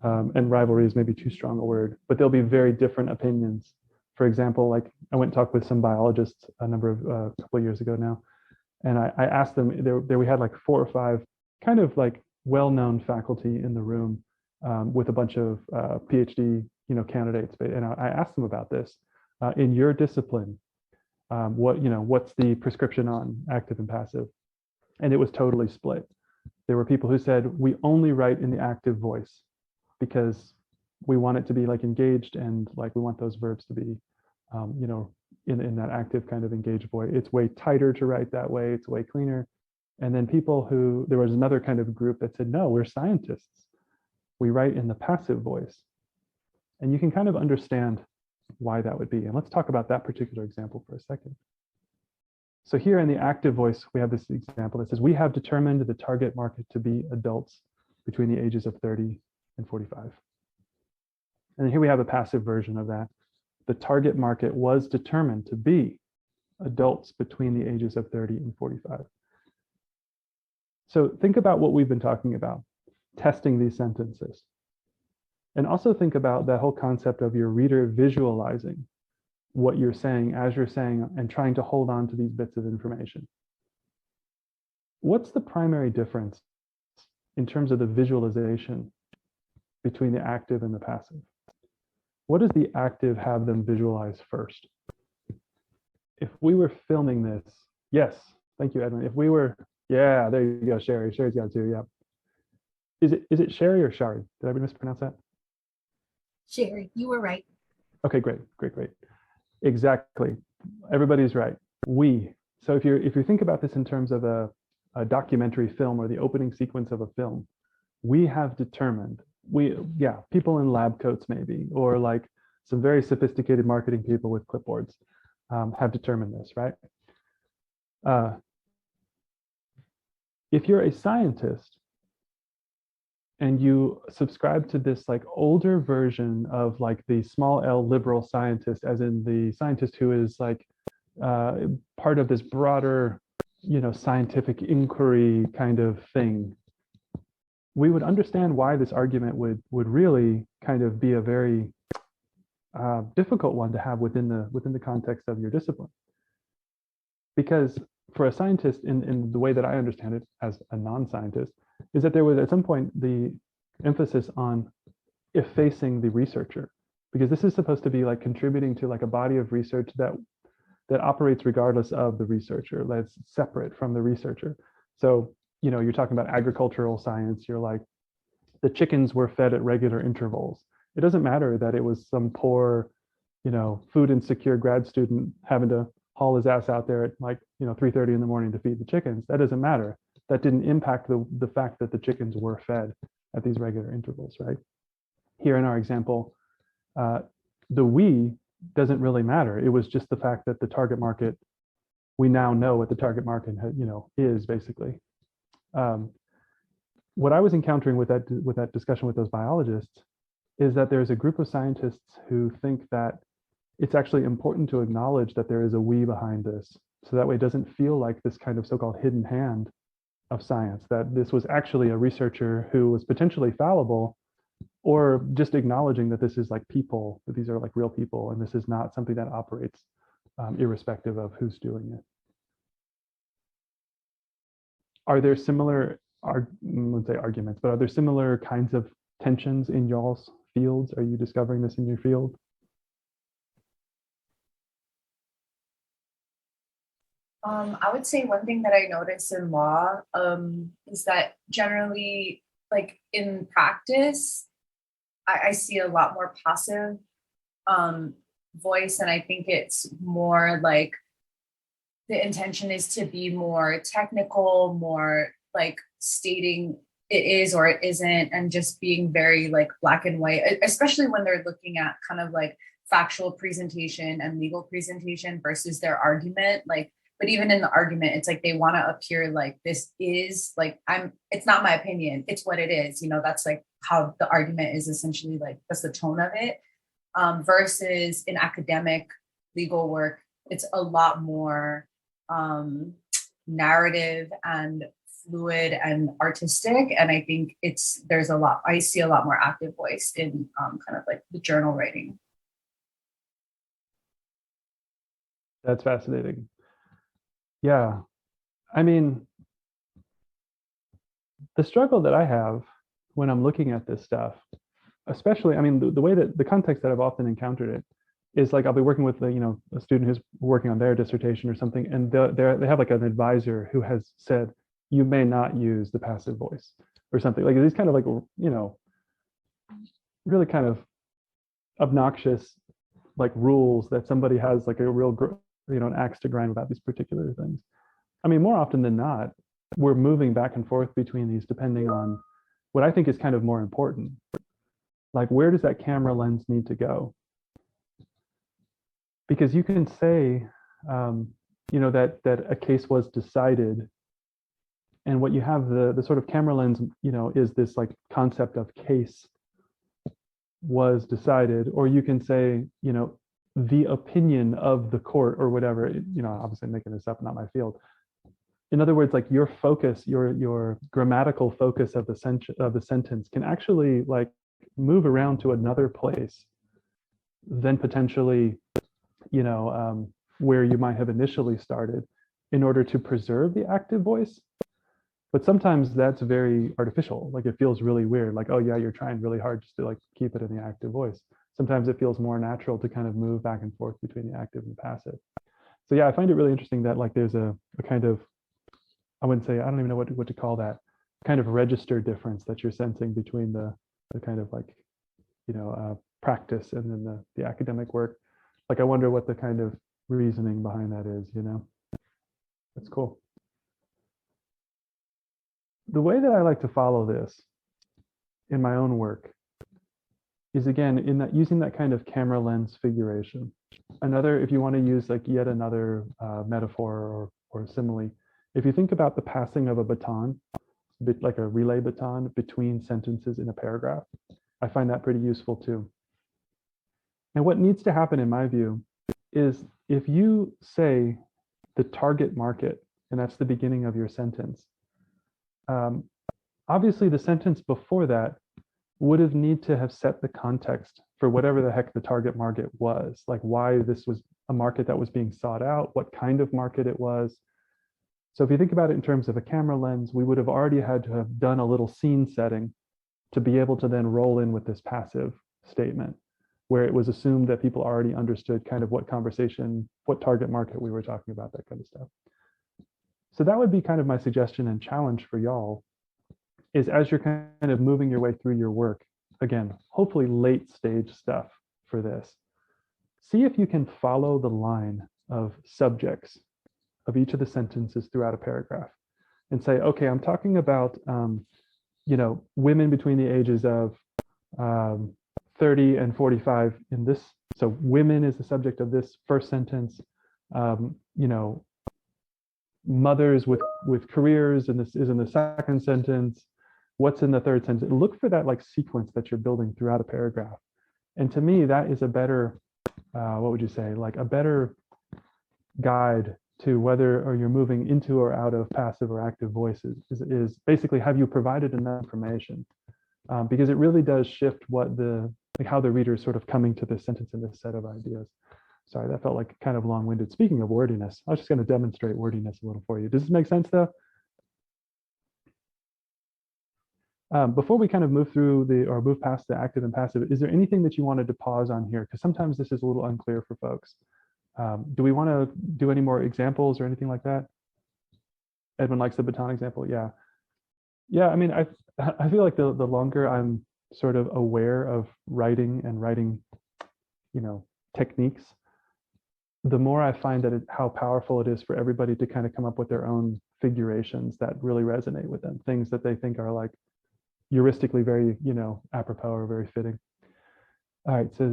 Speaker 2: And rivalry is maybe too strong a word, but there'll be very different opinions. For example, like I went and talked with some biologists a couple of years ago now, and I asked them, there we had like 4 or 5 kind of like well-known faculty in the room with a bunch of PhD candidates, and I asked them about this. In your discipline, what's the prescription on active and passive? And it was totally split. There were people who said, we only write in the active voice because we want it to be like engaged, and like we want those verbs to be in that active kind of engaged voice. It's way tighter to write that way. It's way cleaner. And then there was another kind of group that said, no, we're scientists. We write in the passive voice. And you can kind of understand why that would be. And let's talk about that particular example for a second. So here in the active voice, we have this example that says, we have determined the target market to be adults between the ages of 30 and 45. And here we have a passive version of that. The target market was determined to be adults between the ages of 30 and 45. So think about what we've been talking about, testing these sentences. And also think about that whole concept of your reader visualizing what you're saying as you're saying and trying to hold on to these bits of information. What's the primary difference in terms of the visualization between the active and the passive? What does the active have them visualize first? If we were filming this, yes, thank you, Edwin. If we were, yeah, there you go, Sherry. Sherry's got it too, yeah. Is it Sherry or Shari? Did I mispronounce that?
Speaker 4: Sherry, you were right.
Speaker 2: Okay, great. Exactly. Everybody's right. So if you think about this in terms of a documentary film or the opening sequence of a film, we have determined, people in lab coats maybe, or like some very sophisticated marketing people with clipboards have determined this, right? If you're a scientist and you subscribe to this like older version of like the small L liberal scientist, as in the scientist who is like part of this broader, scientific inquiry kind of thing, we would understand why this argument would really kind of be a very difficult one to have within the context of your discipline. Because for a scientist, in the way that I understand it as a non-scientist, is that there was at some point the emphasis on effacing the researcher, because this is supposed to be like contributing to like a body of research that operates regardless of the researcher, that's separate from the researcher. So, you're talking about agricultural science, you're like, the chickens were fed at regular intervals. It doesn't matter that it was some poor, food insecure grad student having to haul his ass out there at like, 3:30 in the morning to feed the chickens. That doesn't matter. That didn't impact the fact that the chickens were fed at these regular intervals, right? Here in our example, the we doesn't really matter. It was just the fact that the target market, we now know what the target market, is basically. What I was encountering with that discussion with those biologists is that there's a group of scientists who think that it's actually important to acknowledge that there is a we behind this, so that way it doesn't feel like this kind of so-called hidden hand of science, that this was actually a researcher who was potentially fallible, or just acknowledging that this is like people, that these are like real people, and this is not something that operates irrespective of who's doing it. Are there similar let's say arguments, but are there similar kinds of tensions in y'all's fields? Are you discovering this in your field?
Speaker 5: I would say one thing that I noticed in law is that generally, like in practice, I see a lot more passive voice, and I think it's more like the intention is to be more technical, more like stating it is or it isn't, and just being very like black and white, especially when they're looking at kind of like factual presentation and legal presentation versus their argument. Like, but even in the argument, it's like they want to appear like this is like it's not my opinion, it's what it is. You know, that's like how the argument is essentially, like that's the tone of it. Versus in academic legal work, it's a lot more narrative and fluid and artistic. And I think I see a lot more active voice in kind of like the journal writing.
Speaker 2: That's fascinating. Yeah. I mean, the struggle that I have when I'm looking at this stuff, especially, I mean, the way that the context that I've often encountered it is like I'll be working with a student who's working on their dissertation or something, and they have like an advisor who has said, you may not use the passive voice or something. Like these kind of like, really kind of obnoxious like rules that somebody has like a real, an axe to grind about these particular things. I mean, more often than not, we're moving back and forth between these depending on what I think is kind of more important. Like, where does that camera lens need to go? Because you can say, that a case was decided, and what you have the sort of camera lens, is this like concept of case was decided, or you can say, the opinion of the court or whatever. Obviously I'm making this up, not my field. In other words, like your focus, your grammatical focus of the sentence can actually like move around to another place than potentially, where you might have initially started in order to preserve the active voice. But sometimes that's very artificial. Like it feels really weird. Like, oh yeah, you're trying really hard just to like keep it in the active voice. Sometimes it feels more natural to kind of move back and forth between the active and passive. So yeah, I find it really interesting that like there's a kind of, I wouldn't say, I don't even know what to call that, kind of register difference that you're sensing between the kind of like, practice and then the academic work. Like, I wonder what the kind of reasoning behind that is, That's cool. The way that I like to follow this in my own work is, again, in that using that kind of camera lens figuration. Another, if you want to use like yet another metaphor or simile, if you think about the passing of a baton, like a relay baton between sentences in a paragraph, I find that pretty useful too. And what needs to happen in my view is if you say the target market, and that's the beginning of your sentence, obviously the sentence before that would have need to have set the context for whatever the heck the target market was, like why this was a market that was being sought out, what kind of market it was. So if you think about it in terms of a camera lens, we would have already had to have done a little scene setting to be able to then roll in with this passive statement, where it was assumed that people already understood kind of what conversation, what target market we were talking about, that kind of stuff. So that would be kind of my suggestion and challenge for y'all, is as you're kind of moving your way through your work, again, hopefully late stage stuff for this, see if you can follow the line of subjects of each of the sentences throughout a paragraph and say, okay, I'm talking about, women between the ages of 30 and 45 in this. So women is the subject of this first sentence, mothers with careers, and this is in the second sentence. What's in the third sentence? Look for that like sequence that you're building throughout a paragraph. And to me, that is a better, what would you say, like a better guide to whether or you're moving into or out of passive or active voices, is basically, have you provided enough information? Because it really does shift how the reader is sort of coming to this sentence and this set of ideas. Sorry, that felt like kind of long-winded. Speaking of wordiness, I was just going to demonstrate wordiness a little for you. Does this make sense though? Before we kind of move through or move past the active and passive, is there anything that you wanted to pause on here? Because sometimes this is a little unclear for folks. Do we want to do any more examples or anything like that? Edwin likes the baton example. Yeah. Yeah, I mean, I feel like the longer I'm sort of aware of writing and writing, techniques, the more I find that how powerful it is for everybody to kind of come up with their own figurations that really resonate with them, things that they think are like heuristically very, apropos or very fitting. All right, so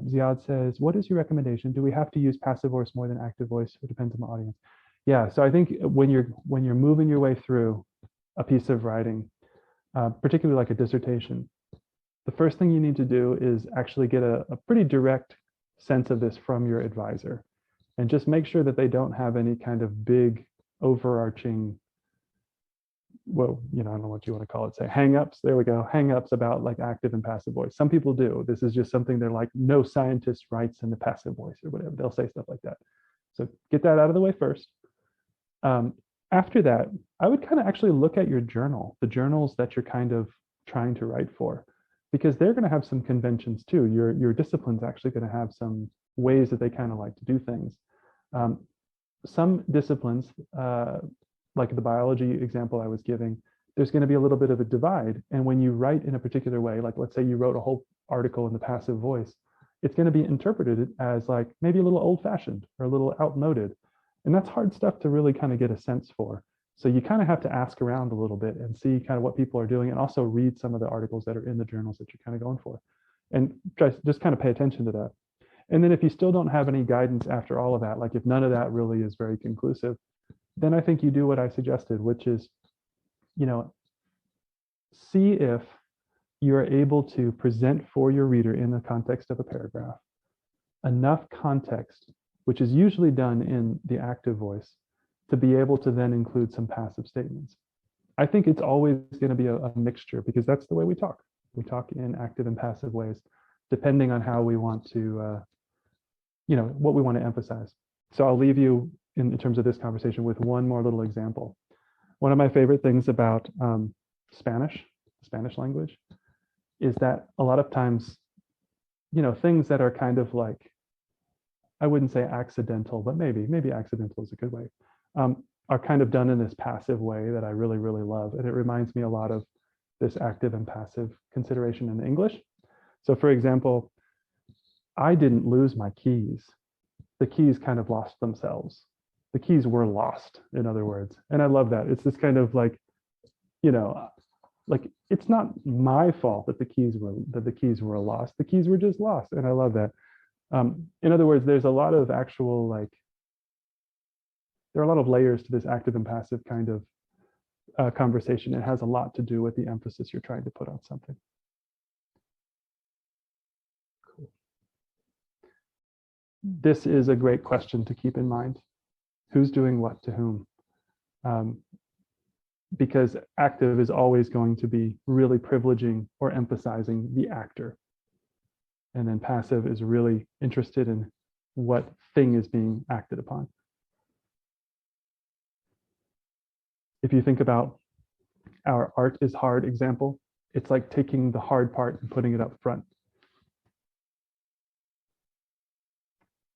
Speaker 2: Ziad says, what is your recommendation? Do we have to use passive voice more than active voice? It depends on the audience. Yeah, so I think when you're moving your way through a piece of writing, particularly like a dissertation, the first thing you need to do is actually get a pretty direct sense of this from your advisor, and just make sure that they don't have any kind of big overarching, well, I don't know what you want to call it, say hang-ups. There we go, hang-ups about like active and passive voice. Some people do. This is just something they're like, no scientist writes in the passive voice or whatever. They'll say stuff like that. So get that out of the way first. After that, I would kind of actually look at your journal, the journals that you're kind of trying to write for, because they're going to have some conventions too. Your discipline's actually going to have some ways that they kind of like to do things. Some disciplines, like the biology example I was giving, there's going to be a little bit of a divide. And when you write in a particular way, like let's say you wrote a whole article in the passive voice, it's going to be interpreted as like maybe a little old-fashioned or a little outmoded. And that's hard stuff to really kind of get a sense for. So you kind of have to ask around a little bit and see kind of what people are doing, and also read some of the articles that are in the journals that you're kind of going for. And just kind of pay attention to that. And then if you still don't have any guidance after all of that, like if none of that really is very conclusive, then I think you do what I suggested, which is, see if you're able to present for your reader in the context of a paragraph enough context, which is usually done in the active voice, to be able to then include some passive statements. I think it's always going to be a mixture, because that's the way we talk. We talk in active and passive ways, depending on how we want to, what we want to emphasize. So I'll leave you in terms of this conversation with one more little example. One of my favorite things about Spanish, the Spanish language, is that a lot of times, things that are kind of like, I wouldn't say accidental, but maybe accidental is a good way, are kind of done in this passive way that I really, really love. And it reminds me a lot of this active and passive consideration in English. So for example, I didn't lose my keys. The keys kind of lost themselves. The keys were lost, in other words. And I love that. It's this kind of like, like it's not my fault that the keys were lost. The keys were just lost. And I love that. In other words, there's a lot of actual, there are a lot of layers to this active and passive kind of conversation. It has a lot to do with the emphasis you're trying to put on something. Cool. This is a great question to keep in mind. Who's doing what to whom? Because active is always going to be really privileging or emphasizing the actor. And then passive is really interested in what thing is being acted upon. If you think about our art is hard example, it's like taking the hard part and putting it up front.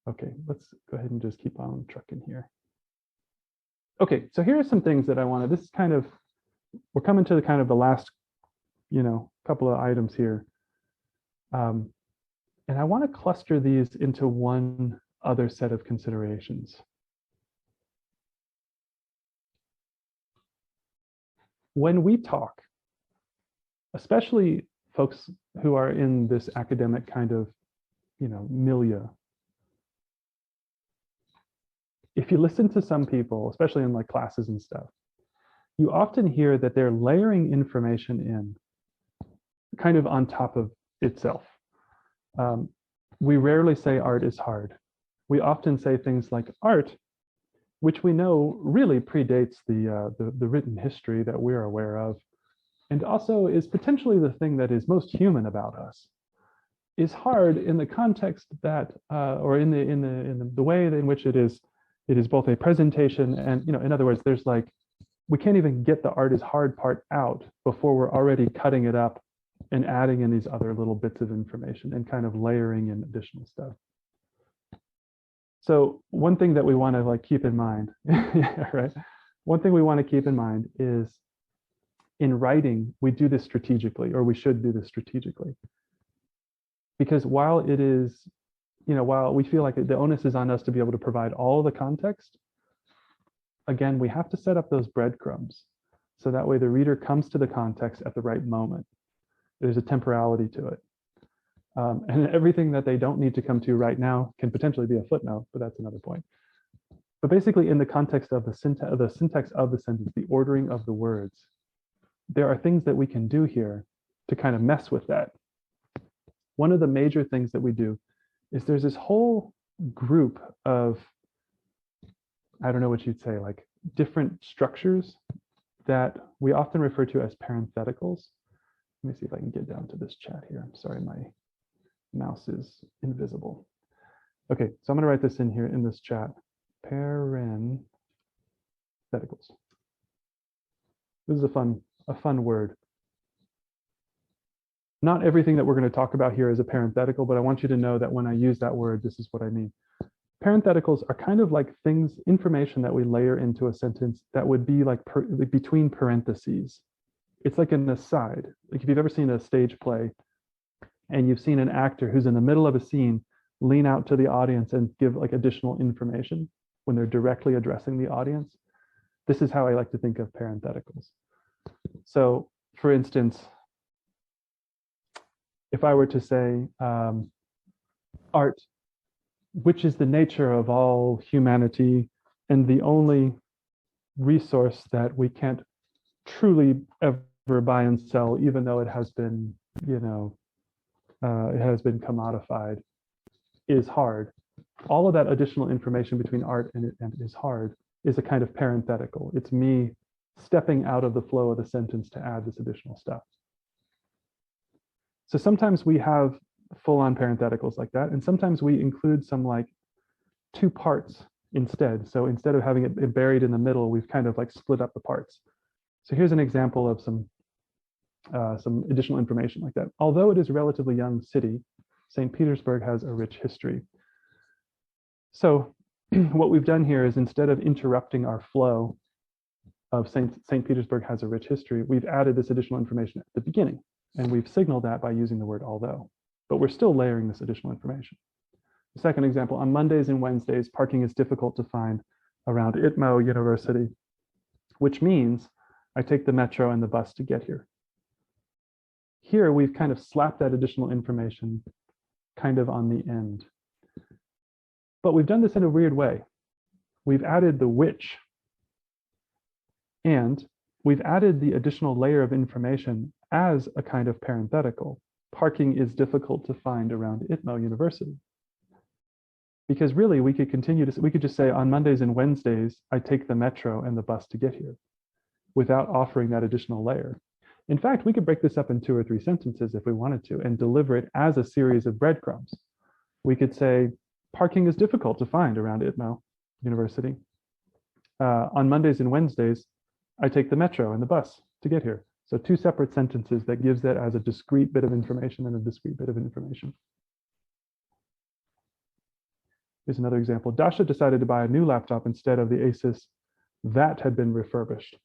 Speaker 2: Okay, let's go ahead and just keep on trucking here. Okay, so here are some things that I wanted. This is kind of, we're coming to the kind of the last, couple of items here. And I want to cluster these into one other set of considerations. When we talk, especially folks who are in this academic kind of, milieu, if you listen to some people, especially in like classes and stuff, you often hear that they're layering information in kind of on top of itself. We rarely say art is hard. We often say things like art, which we know really predates the written history that we're aware of, and also is potentially the thing that is most human about us, is hard in the context that, or in the way in which it is both a presentation and, in other words, there's like we can't even get the art is hard part out before we're already cutting it up and adding in these other little bits of information and kind of layering in additional stuff. So one thing that we want to like keep in mind, yeah, right? One thing we want to keep in mind is in writing, we do this strategically, or we should do this strategically. Because while it is, while we feel like the onus is on us to be able to provide all the context, again, we have to set up those breadcrumbs. So that way the reader comes to the context at the right moment. There's a temporality to it. And everything that they don't need to come to right now can potentially be a footnote, but that's another point. But basically in the context of the syntax of the sentence, the ordering of the words, there are things that we can do here to kind of mess with that. One of the major things that we do is there's this whole group of, I don't know what you'd say, like different structures that we often refer to as parentheticals. Let me see if I can get down to this chat here. I'm sorry, my mouse is invisible. Okay, so I'm going to write this in here in this chat. Parentheticals. This is a fun word. Not everything that we're going to talk about here is a parenthetical, but I want you to know that when I use that word, this is what I mean. Parentheticals are kind of like things, information that we layer into a sentence that would be like between parentheses. It's like an aside. Like if you've ever seen a stage play and you've seen an actor who's in the middle of a scene lean out to the audience and give like additional information when they're directly addressing the audience. This is how I like to think of parentheticals. So for instance, if I were to say art, which is the nature of all humanity and the only resource that we can't truly ever buy and sell, even though it has been, it has been commodified, is hard. All of that additional information between art and is hard is a kind of parenthetical. It's me stepping out of the flow of the sentence to add this additional stuff. So sometimes we have full-on parentheticals like that, and sometimes we include some like two parts instead. So instead of having it buried in the middle, we've kind of like split up the parts. So here's an example of some additional information like that. Although it is a relatively young city, St. Petersburg has a rich history. So what we've done here is instead of interrupting our flow of St. Petersburg has a rich history, we've added this additional information at the beginning. And we've signaled that by using the word although, but we're still layering this additional information. The second example, on Mondays and Wednesdays, parking is difficult to find around ITMO University, which means I take the metro and the bus to get here. Here, we've kind of slapped that additional information kind of on the end. But we've done this in a weird way. We've added the which, and we've added the additional layer of information as a kind of parenthetical. Parking is difficult to find around ITMO University. Because really, we could just say on Mondays and Wednesdays, I take the metro and the bus to get here without offering that additional layer. In fact, we could break this up in 2 or 3 sentences if we wanted to and deliver it as a series of breadcrumbs. We could say, parking is difficult to find around ITMO University. On Mondays and Wednesdays, I take the metro and the bus to get here. So 2 separate sentences that gives that as a discrete bit of information and a discrete bit of information. Here's another example. Dasha decided to buy a new laptop instead of the Asus that had been refurbished.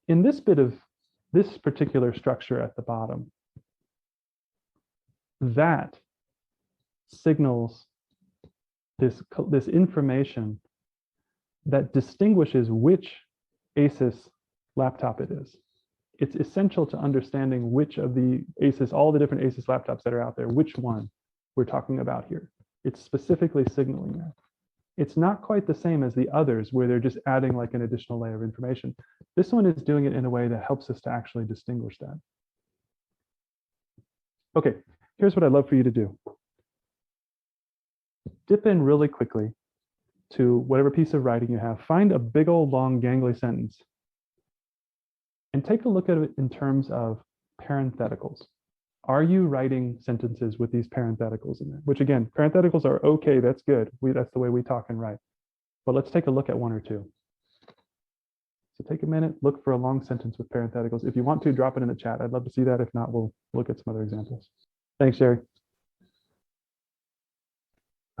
Speaker 2: In this bit of this particular structure at the bottom, that signals this information that distinguishes which Asus laptop it is. It's essential to understanding which of the Asus, all the different Asus laptops that are out there, which one we're talking about here. It's specifically signaling that. It's not quite the same as the others where they're just adding like an additional layer of information. This one is doing it in a way that helps us to actually distinguish that. Okay, here's what I'd love for you to do. Dip in really quickly to whatever piece of writing you have. Find a big old long gangly sentence and take a look at it in terms of parentheticals. Are you writing sentences with these parentheticals in there? Which again, parentheticals are okay, that's good. That's the way we talk and write. But let's take a look at 1 or 2. So take a minute, look for a long sentence with parentheticals. If you want to, drop it in the chat. I'd love to see that. If not, we'll look at some other examples. Thanks, Sherry.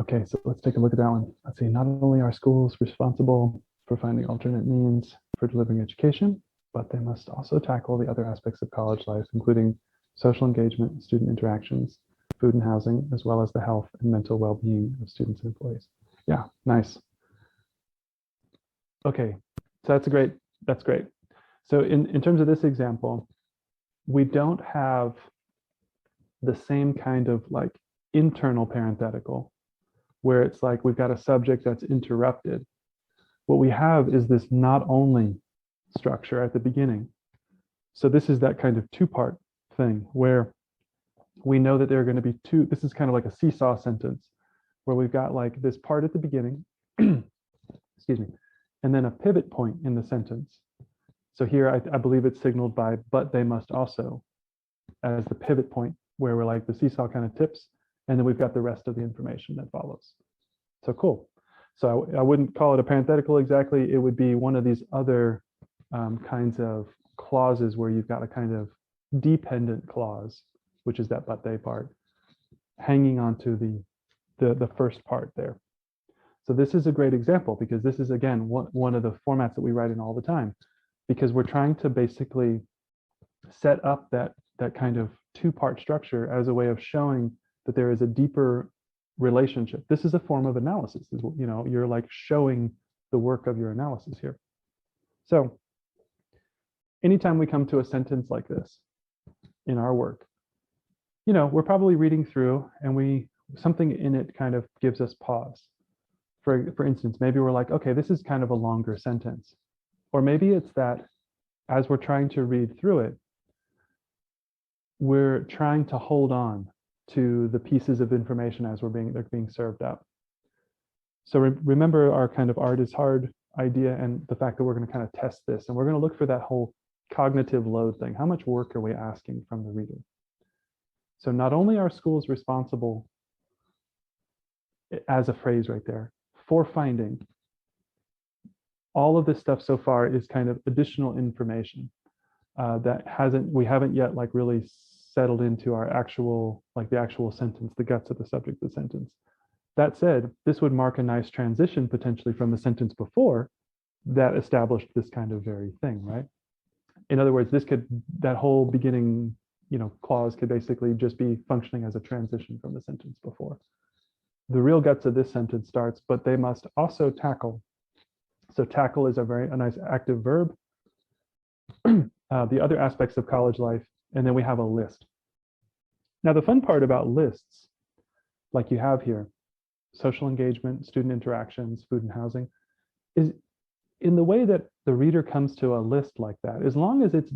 Speaker 2: Okay, so let's take a look at that one. Let's see, not only are schools responsible for finding alternate means for delivering education, but they must also tackle the other aspects of college life, including social engagement, student interactions, food and housing, as well as the health and mental well-being of students and employees. Yeah, nice. Okay, so that's great. So in terms of this example, we don't have the same kind of like internal parenthetical where it's like we've got a subject that's interrupted. What we have is this not only structure at the beginning. So this is that kind of two-part thing where we know that there are going to be two, this is kind of like a seesaw sentence where we've got like this part at the beginning, excuse me, and then a pivot point in the sentence. So here I believe it's signaled by but they must also as the pivot point where we're like the seesaw kind of tips, and then we've got the rest of the information that follows. So cool. So I wouldn't call it a parenthetical exactly. It would be one of these other kinds of clauses where you've got a kind of dependent clause, which is that but they part, hanging on to the first part there. So this is a great example because this is, again, one of the formats that we write in all the time, because we're trying to basically set up that kind of two-part structure as a way of showing that there is a deeper relationship. This is a form of analysis. You know, you're like showing the work of your analysis here. So anytime we come to a sentence like this in our work, you know, we're probably reading through and something in it kind of gives us pause. For instance, maybe we're like, okay, this is kind of a longer sentence. Or maybe it's that as we're trying to read through it, we're trying to hold on to the pieces of information as they're being served up. So remember our kind of art is hard idea and the fact that we're going to kind of test this, and we're going to look for that whole cognitive load thing. How much work are we asking from the reader? So not only are schools responsible, as a phrase right there, for finding, all of this stuff so far is kind of additional information that we haven't yet like really settled into our actual, like the actual sentence, the guts of the subject of the sentence. That said, this would mark a nice transition potentially from the sentence before that established this kind of very thing, right? In other words, that whole beginning, you know, clause could basically just be functioning as a transition from the sentence before. The real guts of this sentence starts, but they must also tackle. So tackle is a nice active verb. The other aspects of college life, and then we have a list. Now, the fun part about lists, like you have here, social engagement, student interactions, food and housing, is in the way that the reader comes to a list like that, as long as it's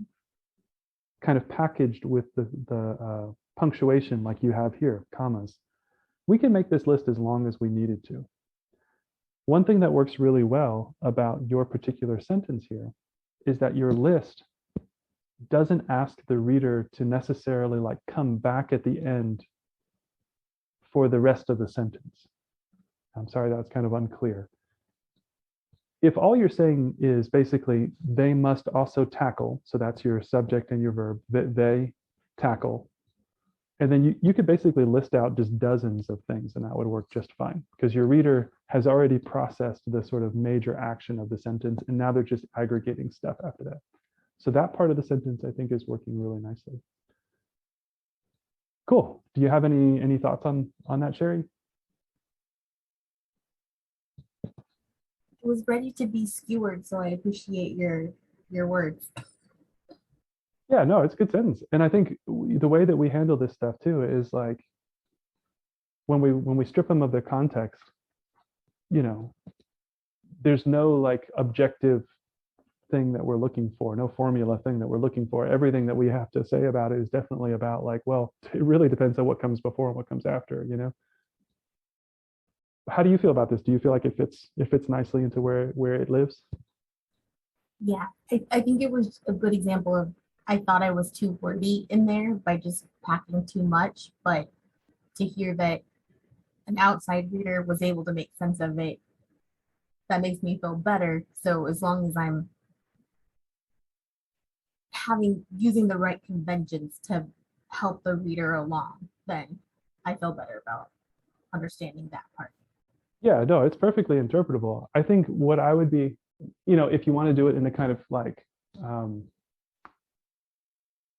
Speaker 2: kind of packaged with the punctuation like you have here, commas, we can make this list as long as we needed to. One thing that works really well about your particular sentence here is that your list doesn't ask the reader to necessarily like come back at the end for the rest of the sentence. I'm sorry, that's kind of unclear. If all you're saying is basically they must also tackle, so that's your subject and your verb, that they tackle, and then you could basically list out just dozens of things and that would work just fine because your reader has already processed the sort of major action of the sentence and now they're just aggregating stuff after that. So that part of the sentence I think is working really nicely. Cool. Do you have any thoughts on that, Sherry?
Speaker 4: It was ready to be skewered, so I appreciate your words.
Speaker 2: Yeah, no, it's a good sentence. And I think the way that we handle this stuff too is like when we strip them of their context, you know, there's no like objective thing that we're looking for, no formula thing that we're looking for. Everything that we have to say about it is definitely about like, well, it really depends on what comes before and what comes after, you know. How do you feel about this? Do you feel like it fits nicely into where it lives?
Speaker 4: Yeah, I think it was a good example of I thought I was too wordy in there by just packing too much, but to hear that an outside reader was able to make sense of it, that makes me feel better. So as long as I'm using the right conventions to help the reader along, then I feel better about understanding that part.
Speaker 2: Yeah, no, it's perfectly interpretable. I think what I would be, if you want to do it in a kind of like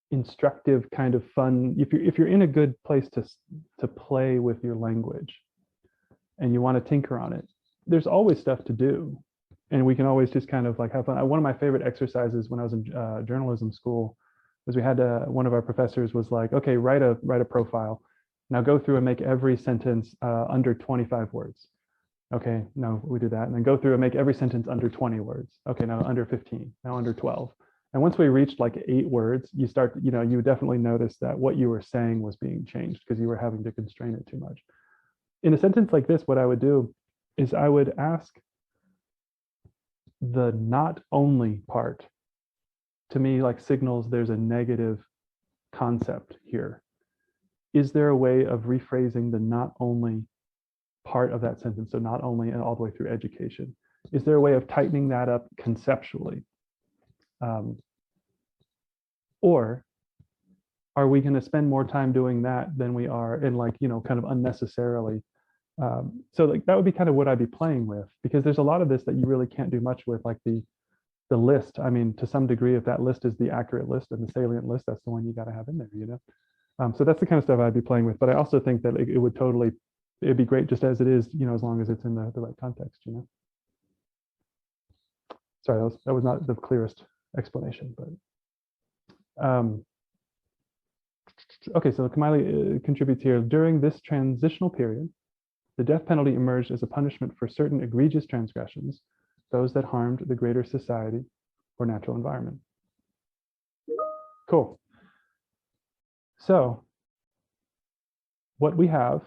Speaker 2: instructive kind of fun, if you're in a good place to play with your language and you want to tinker on it, there's always stuff to do. And we can always just kind of like have fun. One of my favorite exercises when I was in journalism school was we had one of our professors was like, okay, write a profile. Now go through and make every sentence under 25 words. Okay, now we do that. And then go through and make every sentence under 20 words. Okay, now under 15, now under 12. And once we reached like 8 words, you would definitely notice that what you were saying was being changed because you were having to constrain it too much. In a sentence like this, what I would do is I would ask the not only part, to me, like signals there's a negative concept here. Is there a way of rephrasing the not only part of that sentence, so not only and all the way through education? Is there a way of tightening that up conceptually? Or are we going to spend more time doing that than we are in like, kind of unnecessarily? So like that would be kind of what I'd be playing with, because there's a lot of this that you really can't do much with, like the list. I mean, to some degree, if that list is the accurate list and the salient list, that's the one you got to have in there, So that's the kind of stuff I'd be playing with. But I also think that it'd be great just as it is, as long as it's in the right context, Sorry, that was not the clearest explanation, but okay, so Kamali contributes here. During this transitional period, the death penalty emerged as a punishment for certain egregious transgressions, those that harmed the greater society or natural environment. Cool. So what we have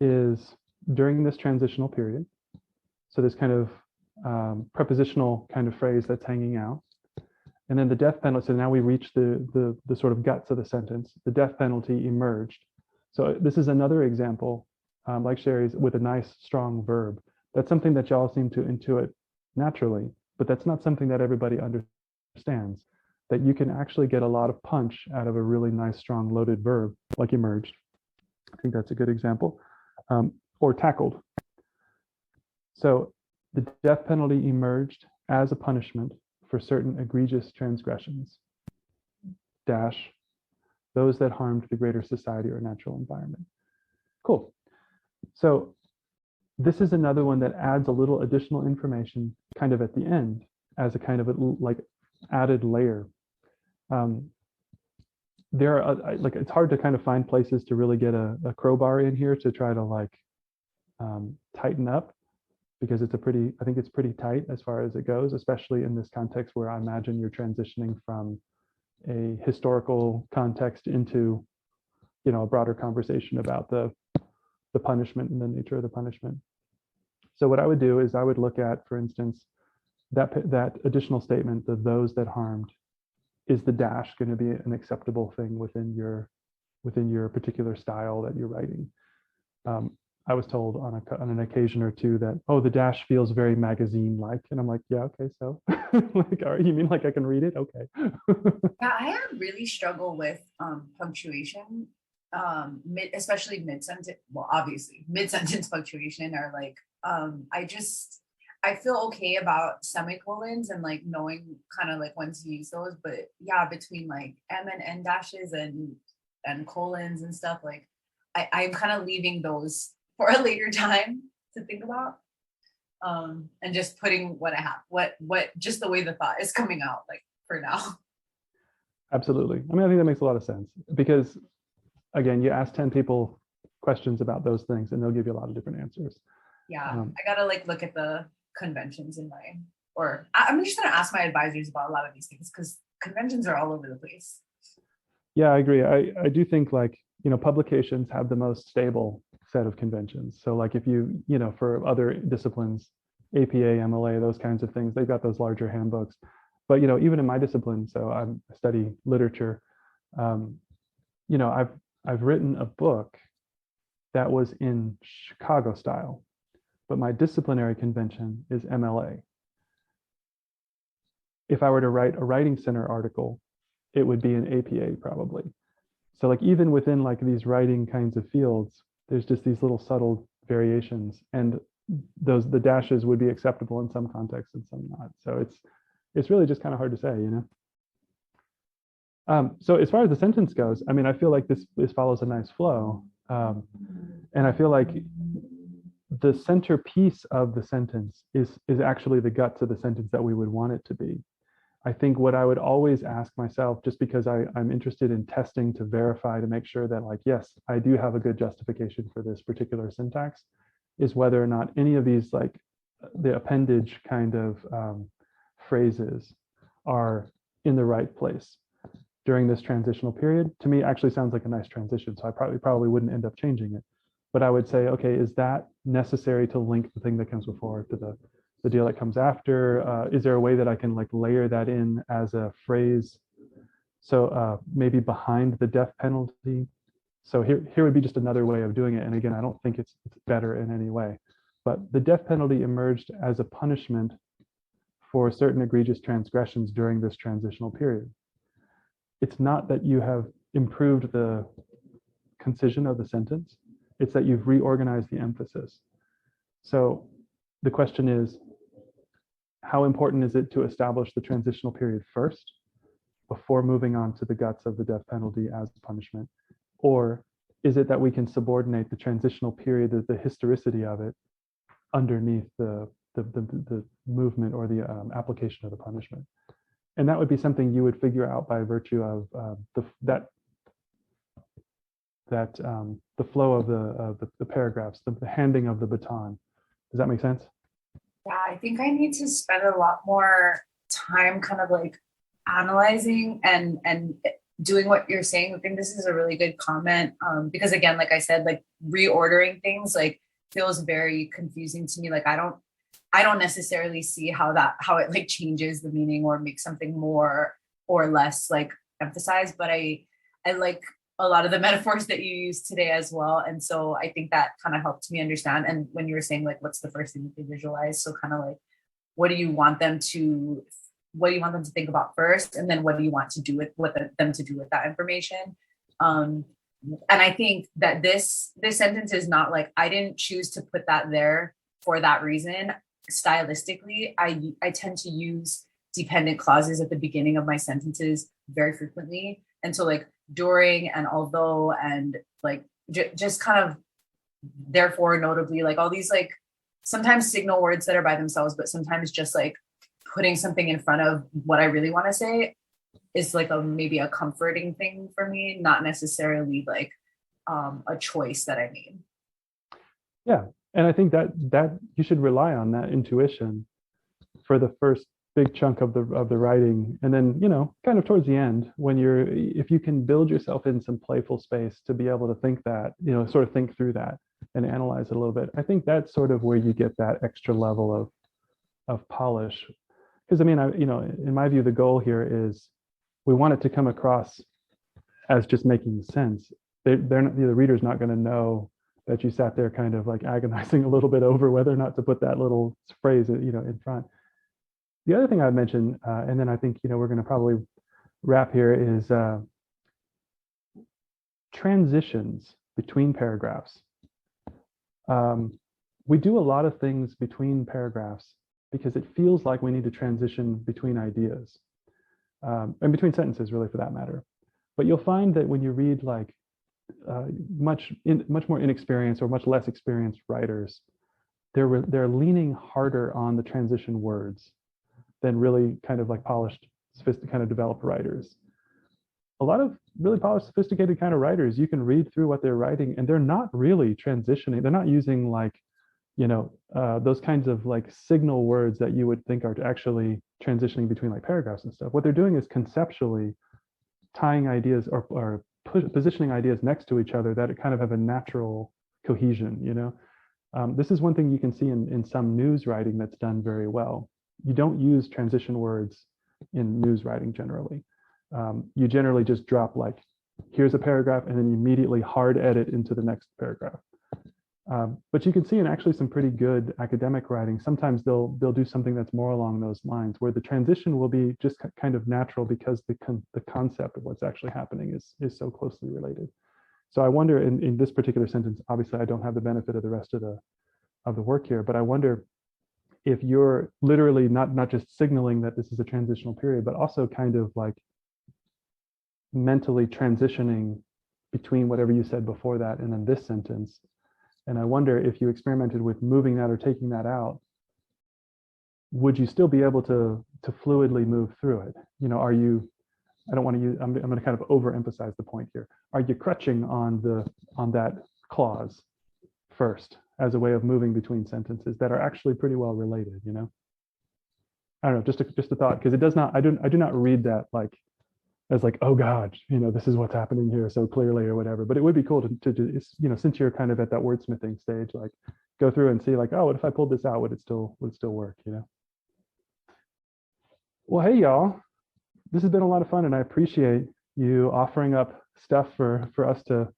Speaker 2: is during this transitional period, so this kind of prepositional kind of phrase that's hanging out, and then the death penalty. So now we reach the sort of guts of the sentence. The death penalty emerged. So this is another example, like Sherry's, with a nice strong verb. That's something that y'all seem to intuit naturally, but that's not something that everybody understands. That you can actually get a lot of punch out of a really nice strong loaded verb, like emerged. I think that's a good example. Or tackled. So the death penalty emerged as a punishment for certain egregious transgressions, dash, those that harmed the greater society or natural environment. Cool. So this is another one that adds a little additional information kind of at the end as a kind of like added layer. There are it's hard to kind of find places to really get a crowbar in here to try to like tighten up, because I think it's pretty tight as far as it goes, especially in this context where I imagine you're transitioning from a historical context into, a broader conversation about the punishment and the nature of the punishment. So what I would do is I would look at, for instance, that additional statement, the those that harmed, is the dash going to be an acceptable thing within your particular style that you're writing? I was told on an occasion or two that, oh, the dash feels very magazine-like. And I'm like, yeah, okay, so like, all right, you mean like I can read it? Okay.
Speaker 5: Yeah, I really struggle with punctuation, especially mid-sentence. Well, obviously, mid-sentence punctuation, or like, I feel okay about semicolons and like knowing kind of like when to use those. But yeah, between like M and N dashes and colons and stuff, like I'm kind of leaving those for a later time to think about, and just putting what I have, what just the way the thought is coming out, like for now.
Speaker 2: Absolutely. I mean, I think that makes a lot of sense, because again, you ask 10 people questions about those things and they'll give you a lot of different answers.
Speaker 5: Yeah, I gotta like look at the conventions I'm just gonna ask my advisors about a lot of these things, because conventions are all over the place.
Speaker 2: Yeah, I agree. I do think like, publications have the most stable set of conventions. So like if you, for other disciplines, APA, MLA, those kinds of things, they've got those larger handbooks. But, even in my discipline, so I study literature, I've written a book that was in Chicago style, but my disciplinary convention is MLA. If I were to write a writing center article, it would be an APA probably. So like even within like these writing kinds of fields, there's just these little subtle variations, and the dashes would be acceptable in some contexts and some not. So it's really just kind of hard to say, you know. So as far as the sentence goes, I mean, I feel like this follows a nice flow. And I feel like the centerpiece of the sentence is actually the guts of the sentence that we would want it to be. I think what I would always ask myself, just because I'm interested in testing to verify to make sure that like, yes, I do have a good justification for this particular syntax, is whether or not any of these like the appendage kind of phrases are in the right place during this transitional period. To me, actually sounds like a nice transition. So I probably wouldn't end up changing it. But I would say, okay, is that necessary to link the thing that comes before to the deal that comes after? Is there a way that I can like layer that in as a phrase? So maybe behind the death penalty. So here would be just another way of doing it. And again, I don't think it's better in any way. But the death penalty emerged as a punishment for certain egregious transgressions during this transitional period. It's not that you have improved the concision of the sentence. It's that you've reorganized the emphasis. So the question is, how important is it to establish the transitional period first before moving on to the guts of the death penalty as punishment? Or is it that we can subordinate the transitional period, the historicity of it, underneath the movement or the application of the punishment? And that would be something you would figure out by virtue of the flow of the paragraphs, the handing of the baton. Does that make sense?
Speaker 5: Yeah, I think I need to spend a lot more time kind of like analyzing and doing what you're saying. I think this is a really good comment, because again, like I said, like reordering things like feels very confusing to me. Like I don't necessarily see how it like changes the meaning or makes something more or less like emphasized, but I like a lot of the metaphors that you used today as well. And so I think that kind of helped me understand. And when you were saying like, what's the first thing you visualize? So kind of like, what do you want them to think about first? And then what do you want to do with them to do with that information? And I think that this sentence is not like, I didn't choose to put that there for that reason. Stylistically, I tend to use dependent clauses at the beginning of my sentences very frequently. And so like during and although and like just kind of therefore, notably, like all these like sometimes signal words that are by themselves, but sometimes just like putting something in front of what I really want to say is like maybe a comforting thing for me, not necessarily like a choice that I made.
Speaker 2: Yeah. And I think that you should rely on that intuition for the first big chunk of the writing, and then kind of towards the end, when if you can build yourself in some playful space to be able to think that, sort of think through that and analyze it a little bit. I think that's sort of where you get that extra level of polish. Because I mean, in my view, the goal here is we want it to come across as just making sense. The reader's not going to know that you sat there kind of like agonizing a little bit over whether or not to put that little phrase, in front. The other thing I'd mention, and then I think we're going to probably wrap here, is transitions between paragraphs. We do a lot of things between paragraphs because it feels like we need to transition between ideas, and between sentences, really, for that matter. But you'll find that when you read like much more inexperienced or much less experienced writers, they're leaning harder on the transition words than really kind of like polished, sophisticated, kind of developed writers. A lot of really polished, sophisticated kind of writers, you can read through what they're writing and they're not really transitioning. They're not using like, those kinds of like signal words that you would think are actually transitioning between like paragraphs and stuff. What they're doing is conceptually tying ideas or positioning ideas next to each other that kind of have a natural cohesion, This is one thing you can see in some news writing that's done very well. You don't use transition words in news writing generally. You generally just drop like, here's a paragraph, and then you immediately hard edit into the next paragraph. But you can see in actually some pretty good academic writing, sometimes they'll do something that's more along those lines, where the transition will be just kind of natural because the concept of what's actually happening is so closely related. So I wonder in this particular sentence, obviously I don't have the benefit of the rest of the work here, but I wonder if you're literally not just signaling that this is a transitional period, but also kind of like mentally transitioning between whatever you said before that and then this sentence. And I wonder if you experimented with moving that or taking that out, would you still be able to fluidly move through it? You know, are you, I don't want to use, I'm going to kind of overemphasize the point here. Are you crutching on that clause first as a way of moving between sentences that are actually pretty well related, you know? I don't know, just a thought, because it does not, I do not read that like as like, oh God, you know, this is what's happening here so clearly or whatever. But it would be cool to you know, since you're kind of at that wordsmithing stage, like go through and see like, oh, what if I pulled this out? Would it still work, you know? Well, hey y'all, this has been a lot of fun, and I appreciate you offering up stuff for us to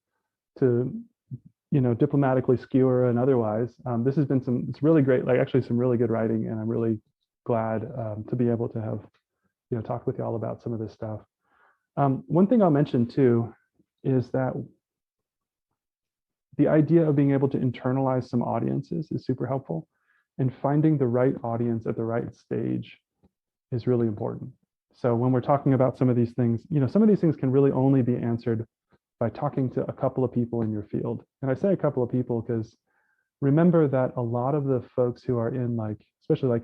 Speaker 2: you know, diplomatically skewer and otherwise. This has been it's really great, like actually some really good writing, and I'm really glad to be able to have, you know, talk with y'all about some of this stuff. One thing I'll mention too is that the idea of being able to internalize some audiences is super helpful, and finding the right audience at the right stage is really important. So when we're talking about some of these things, you know, some of these things can really only be answered by talking to a couple of people in your field. And I say a couple of people because remember that a lot of the folks who are in like, especially like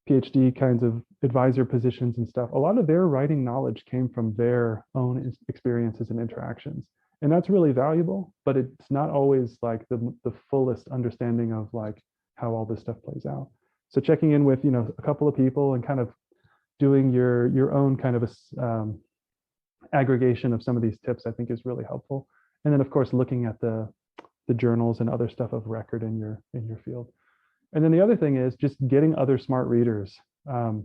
Speaker 2: PhD kinds of advisor positions and stuff, a lot of their writing knowledge came from their own experiences and interactions. And that's really valuable, but it's not always like the fullest understanding of like how all this stuff plays out. So checking in with, you know, a couple of people and kind of doing your own kind of aggregation of some of these tips, I think is really helpful. And then of course, looking at the journals and other stuff of record in your field. And then the other thing is just getting other smart readers. You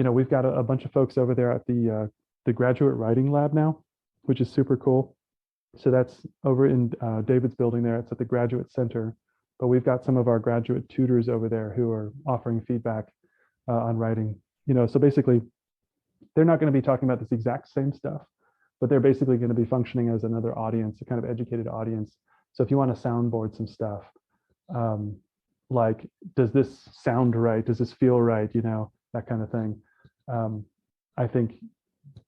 Speaker 2: know, we've got a bunch of folks over there at the graduate writing lab now, which is super cool. So that's over in David's building there. It's at the Graduate Center. But we've got some of our graduate tutors over there who are offering feedback on writing. You know, so basically, they're not going to be talking about this exact same stuff, but they're basically going to be functioning as another audience, a kind of educated audience. So if you want to soundboard some stuff, like, does this sound right? Does this feel right? You know, that kind of thing. I think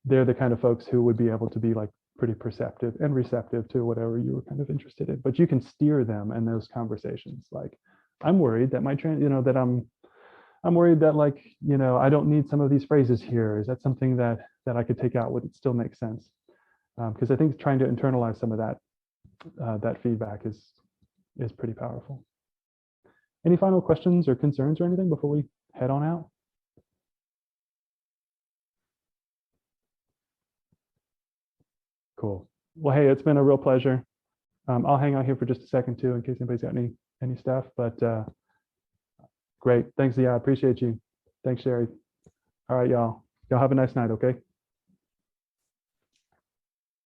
Speaker 2: they're the kind of folks who would be able to be like pretty perceptive and receptive to whatever you were kind of interested in, but you can steer them in those conversations. Like, I'm worried that I'm worried that like, you know, I don't need some of these phrases here. Is that something that I could take out? Would it still make sense? Because I think trying to internalize some of that feedback is pretty powerful. Any final questions or concerns or anything before we head on out? Cool. Well, hey, it's been a real pleasure. I'll hang out here for just a second too, in case anybody's got any stuff. But great. Thanks, yeah. I appreciate you. Thanks, Sherry. All right, y'all. Y'all have a nice night, okay?